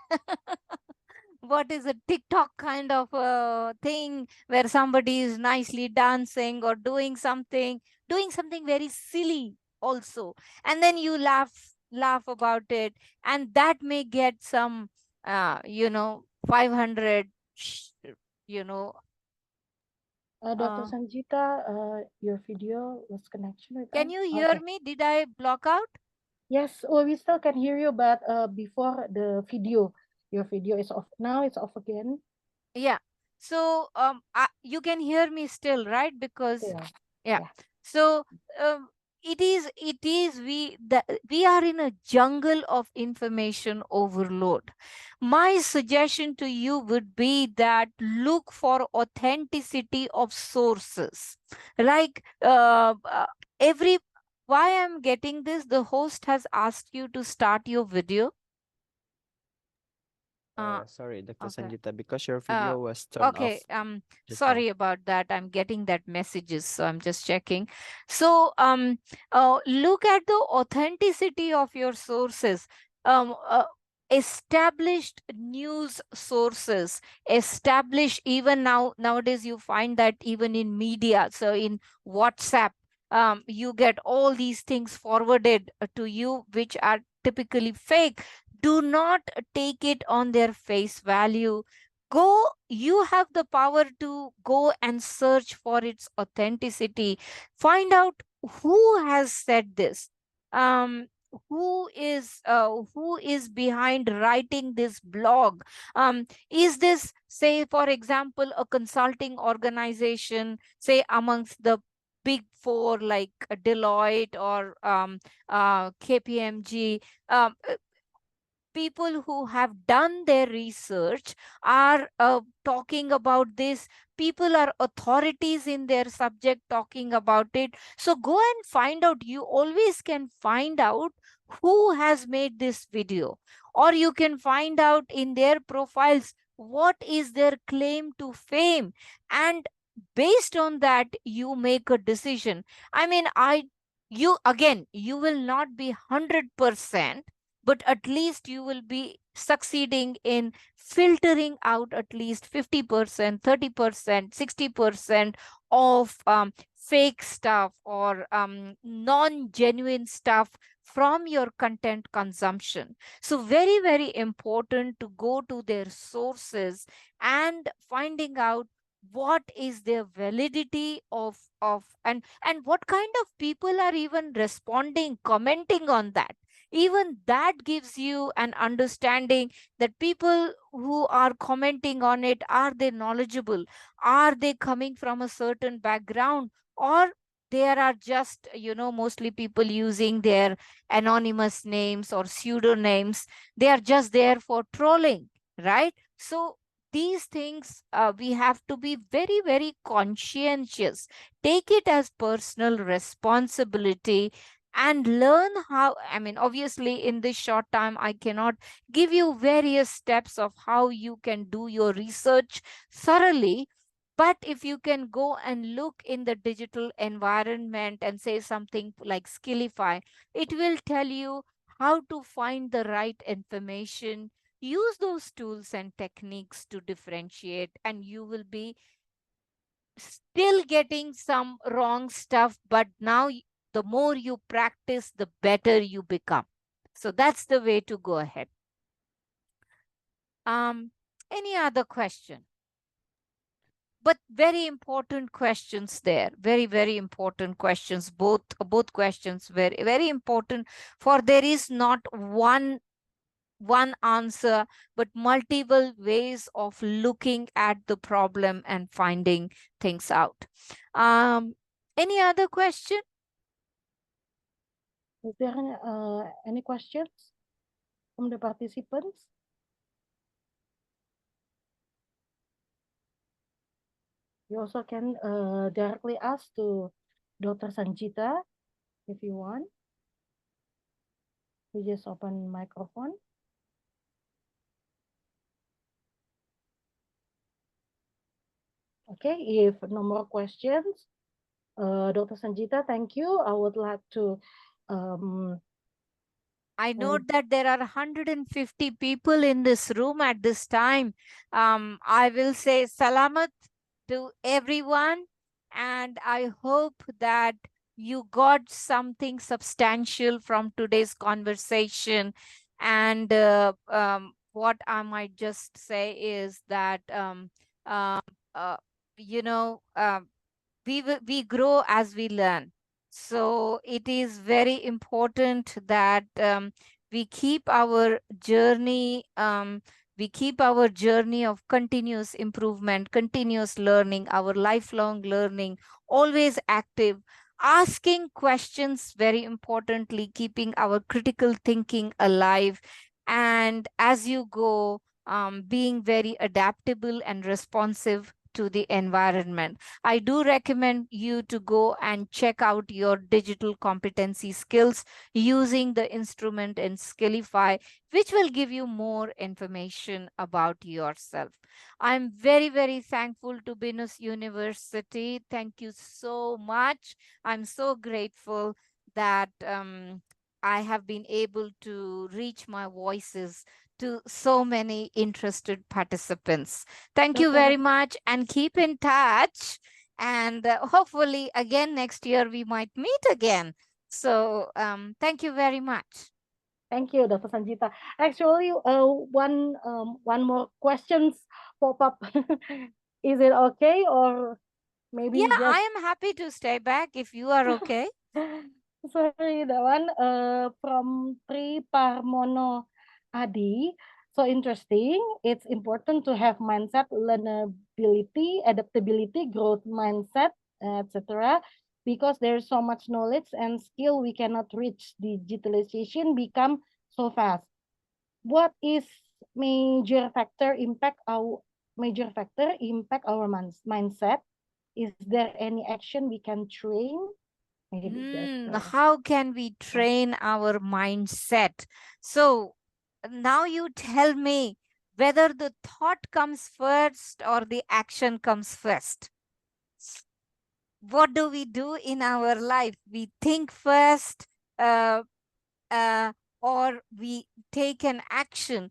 What is a TikTok kind of a thing where somebody is nicely dancing or doing something very silly also, and then you laugh about it, and that may get some 500 you know Dr. uh, Sanjita, your video was connection with can us? you hear Okay. me? Did I block out? Yes, well, we still can hear you, but before the video, your video is off. Now it's off again. Yeah. So you can hear me still, right? Because Yeah. yeah. Yeah. So we are in a jungle of information overload. My suggestion to you would be that look for authenticity of sources. Like every why I'm getting this, the host has asked you to start your video. Sorry, Dr. Okay. Sanjita, because your video was turned off Okay, just now. sorry about that. I'm getting that messages, so I'm just checking. So, look at the authenticity of your sources. Established news sources, even nowadays you find that even in media. So in WhatsApp, you get all these things forwarded to you, which are typically fake. Do not take it on their face value. You have the power to go and search for its authenticity. Find out who has said this. um who is behind writing this blog. Is this, say for example, a consulting organization, say amongst the big four like Deloitte or KPMG? people who have done their research are talking about this. People are authorities in their subject talking about it. So go and find out. You always can find out who has made this video, or you can find out in their profiles what is their claim to fame, and based on that you make a decision. I mean, you again, you will not be 100%, but at least you will be succeeding in filtering out at least 50%, 30%, 60% of fake stuff or non-genuine stuff from your content consumption. So very, very important to go to their sources and finding out what is their validity of and what kind of people are even responding, commenting on that. Even that gives you an understanding that people who are commenting on it, are they knowledgeable, are they coming from a certain background, or there are just, mostly people using their anonymous names or pseudonyms. They are just there for trolling, right? So these things, we have to be very, very conscientious. Take it as personal responsibility and learn how. I mean, obviously, in this short time, I cannot give you various steps of how you can do your research thoroughly. But if you can go and look in the digital environment and say something like Skillify, it will tell you how to find the right information. Use those tools and techniques to differentiate, and you will be still getting some wrong stuff. But now, the more you practice, the better you become. So that's the way to go ahead. Any other question? But very important questions there. Very, very important questions. Both questions very, very important. For there is not one answer, but multiple ways of looking at the problem and finding things out. Any other question? Is there any questions from the participants? You also can directly ask to Dr. Sanjita if you want. You just open microphone. Okay, if no more questions, Dr. Sanjita, thank you. I would like to I note that there are 150 people in this room at this time. I will say salamat to everyone, and I hope that you got something substantial from today's conversation. And what I might just say is that we grow as we learn. So it is very important that we keep our journey of continuous improvement, continuous learning, our lifelong learning, always active, asking questions, very importantly, keeping our critical thinking alive. And as you go, being very adaptable and responsive to the environment. I do recommend you to go and check out your digital competency skills using the instrument in Skillify, which will give you more information about yourself. I'm very, very thankful to Binus University. Thank you so much. I'm so grateful that I have been able to reach my voices to so many interested participants. Thank you very much, and keep in touch. And hopefully again next year we might meet again. So thank you very much. Thank you, Dr. Sanjita. Actually, one more questions pop up. Is it okay, or maybe? Yeah, I am happy to stay back if you are okay. Sorry, the one from Tri Parmono Adi. So interesting. It's important to have mindset, learnability, adaptability, growth mindset, etc. Because there's so much knowledge and skill we cannot reach. Digitalization become so fast. what is major factor impact our mindset? Is there any action we can train? Maybe that's How can we train our mindset? So now you tell me whether the thought comes first or the action comes first. What do we do in our life? We think first, uh, or we take an action.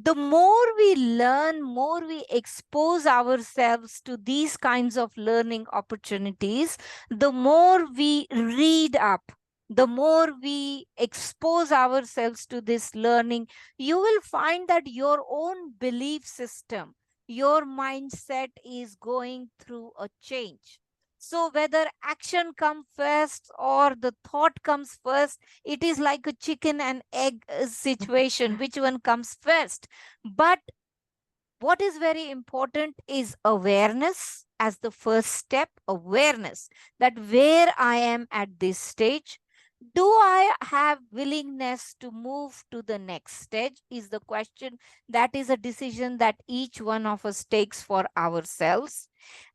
The more we learn, more we expose ourselves to these kinds of learning opportunities, the more we read up, the more we expose ourselves to this learning, you will find that your own belief system, your mindset is going through a change. So whether action comes first or the thought comes first, it is like a chicken and egg situation. Which one comes first? But what is very important is awareness as the first step. Awareness that where I am at this stage, do I have willingness to move to the next stage is the question. That is a decision that each one of us takes for ourselves.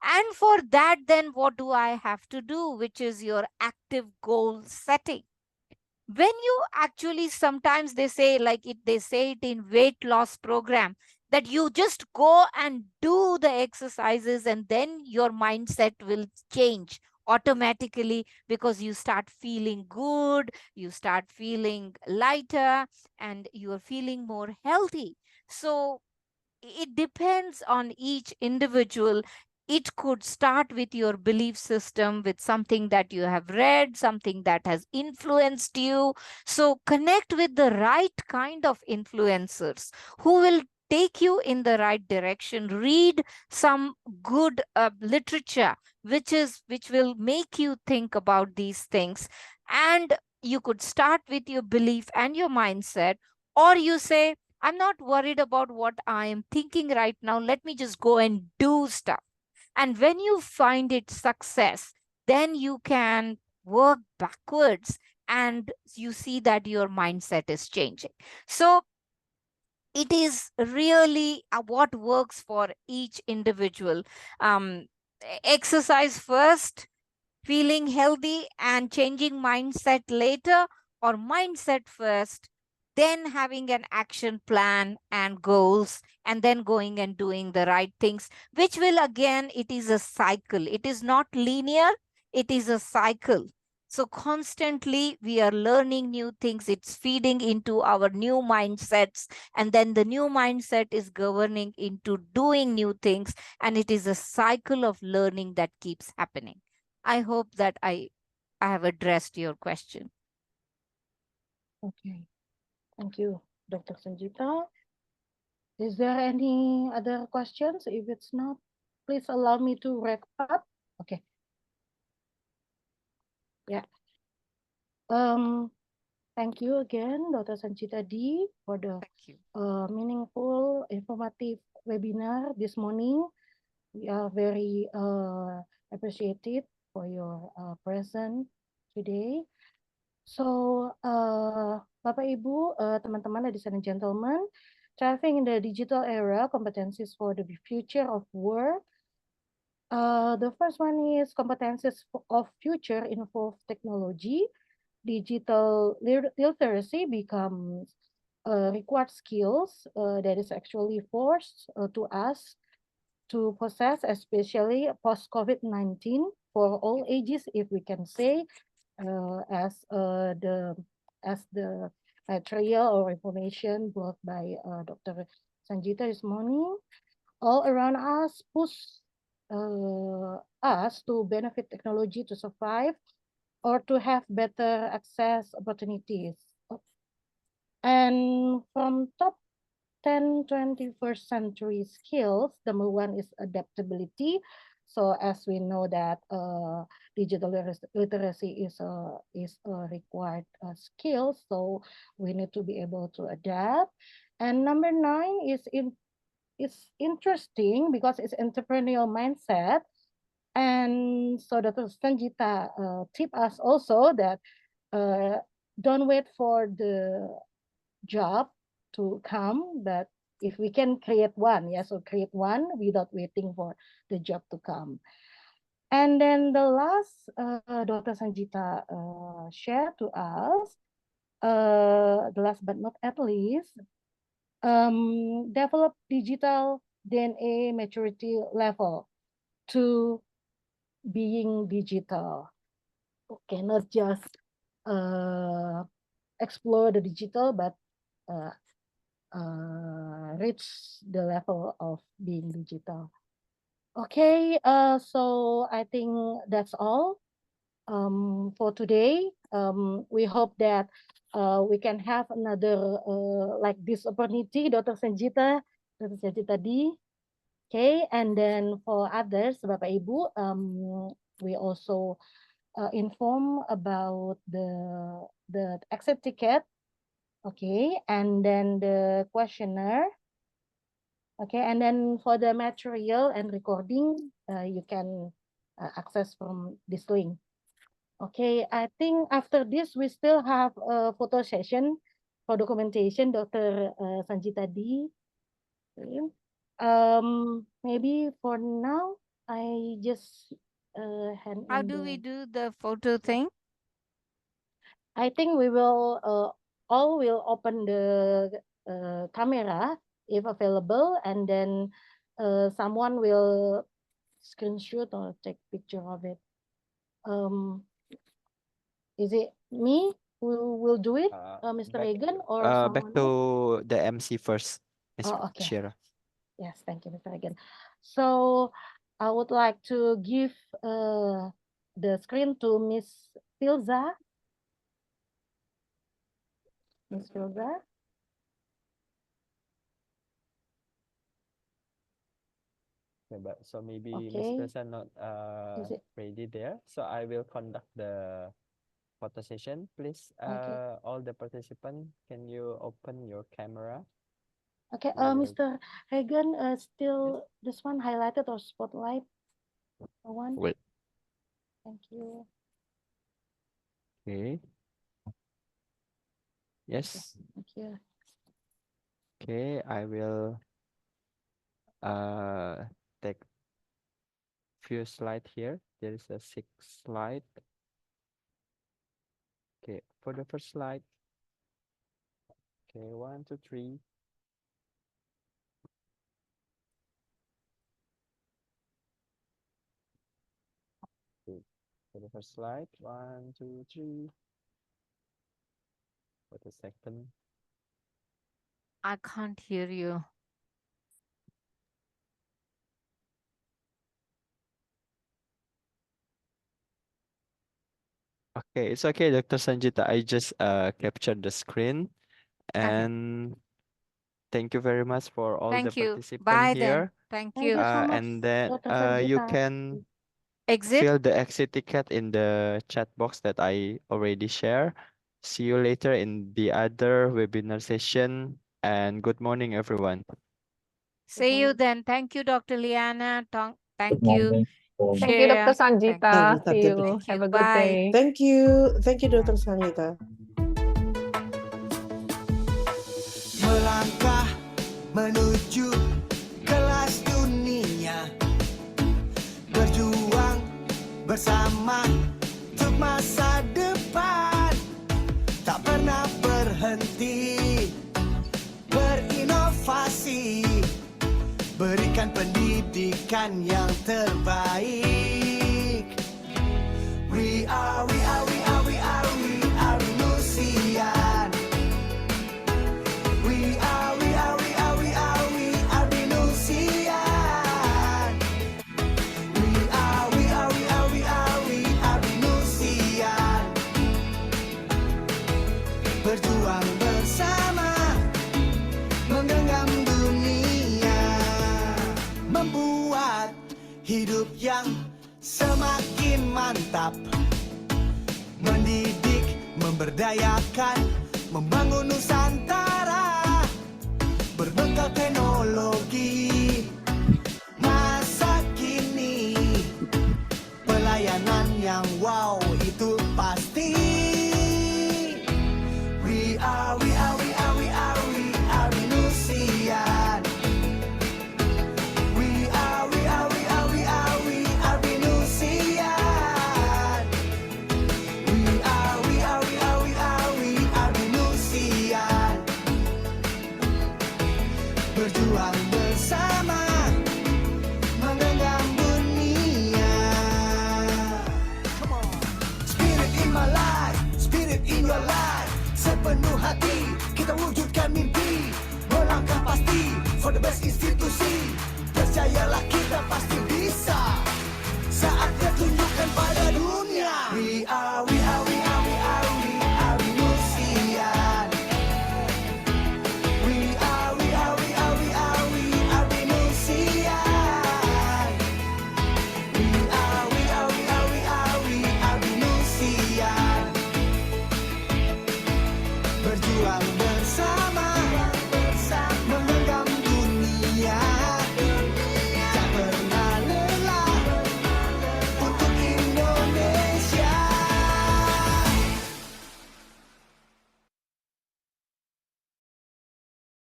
And for that, then what do I have to do, which is your active goal setting. When you actually, sometimes they say, like it, they say it in weight loss program, that you just go and do the exercises and then your mindset will change automatically, because you start feeling good, you start feeling lighter, and you are feeling more healthy. So it depends on each individual. It could start with your belief system, with something that you have read, something that has influenced you. So connect with the right kind of influencers who will take you in the right direction. Read some good literature which will make you think about these things. And you could start with your belief and your mindset, or you say, I'm not worried about what I am thinking right now. Let me just go and do stuff. And when you find it success, then you can work backwards and you see that your mindset is changing. So it is really what works for each individual. Exercise first, feeling healthy and changing mindset later, or mindset first, then having an action plan and goals, and then going and doing the right things, which will, again, it is a cycle. It is not linear, it is a cycle. So constantly we are learning new things. It's feeding into our new mindsets, and then the new mindset is governing into doing new things, and it is a cycle of learning that keeps happening. I hope that I have addressed your question. okay. Thank you, Dr. Sanjita. Is there any other questions? If it's not, please allow me to wrap up. Okay. Yeah. Thank you again, Dr. Sanjita D, for the Thank you. meaningful, informative webinar this morning. We are very appreciative for your presence today. So, Bapak Ibu, teman-teman, ladies and gentlemen, thriving in the digital era, competencies for the future of work. The first one is competencies of future involve technology. Digital literacy becomes required skills that is actually forced to us to possess, especially post-COVID-19 for all ages, if we can say, as the material or information brought by Dr. Sanjita this morning. All around us push us to benefit technology to survive or to have better access opportunities. And from top 10 21st century skills, number one is adaptability. So as we know that digital literacy is a required skill, so we need to be able to adapt. And number 9 is it's interesting because it's entrepreneurial mindset. And so Dr. Sanjita tip us also that don't wait for the job to come, but if we can create one, yeah, so create one without waiting for the job to come. And then the last, Dr. Sanjita shared to us, the last but not at least, develop digital DNA maturity level to being digital. Okay, not just explore the digital, but reach the level of being digital. Okay, so I think that's all for today. We hope that we can have another like this opportunity, Dr. Sanjita D. Okay, and then for others, Bapak Ibu, we also inform about the exit ticket. Okay, and then the questionnaire. Okay, and then for the material and recording, you can access from this link. Okay, I think after this, we still have a photo session for documentation, Dr. Sanjita D. Okay. Maybe for now, I just hand How in do we the, do the photo thing? I think we will all will open the camera if available, and then someone will screenshot or take picture of it. Is it me who will do it, Mr. Regan, or Back someone else? to the MC first, Ms. Oh, okay. Shira. Yes, thank you, Mr. Regan. So I would like to give the screen to Miss Filza. Miss Filza. Okay, but so maybe Ms. Okay. Filza not Is it ready there. So I will conduct the photo session. Please, okay? all the participants, can you open your camera? Okay, We will- Mr. Regan, still this one highlighted or spotlight? One. Wait. Thank you. Okay. Yes. Thank you. Okay, I will take few slide here. There is a 6 slide. Okay, for the first slide. Okay, 1, 2, 3. Okay, for the first slide, 1, 2, 3. For the second. I can't hear you. Okay, it's okay, Dr. Sanjita. I just captured the screen, and thank you very much for all the Thank you. participants Bye here. then. Thank Thank you. you so much, And then Dr. you Sanjita. can Exit. fill the exit ticket in the chat box that I already shared. See you later in the other webinar session, and good morning, everyone. See you morning. then. Thank you, Dr. Liana. Thank Good you. morning. Thank you, Dr. Shreya. Thank you. Sanjita. Sanjita, See you. Thank Have you. a good Bye. day. Thank you, Dr. Sanjita. Melangkah menuju kelas dunia, berjuang bersama untuk masa depan, tak pernah berhenti berinovasi, berikan pendidikan yang terbaik. We are Nusian. We are Nusian. We are Nusian. Berjuang bersama, menggenggam dunia, membuat hidup yang semakin mantap, mendidik, memberdayakan, membangun Nusantara, berbekal teknologi masa kini, pelayanan yang wow itu pasti. We are your life. Sepenuh hati kita wujudkan mimpi, melangkah pasti for the best institusi. Percayalah kita pasti bisa, saatnya tunjukkan pada dunia. We are Winusian. We are Winusian. We are Winusian. Berjuang bersama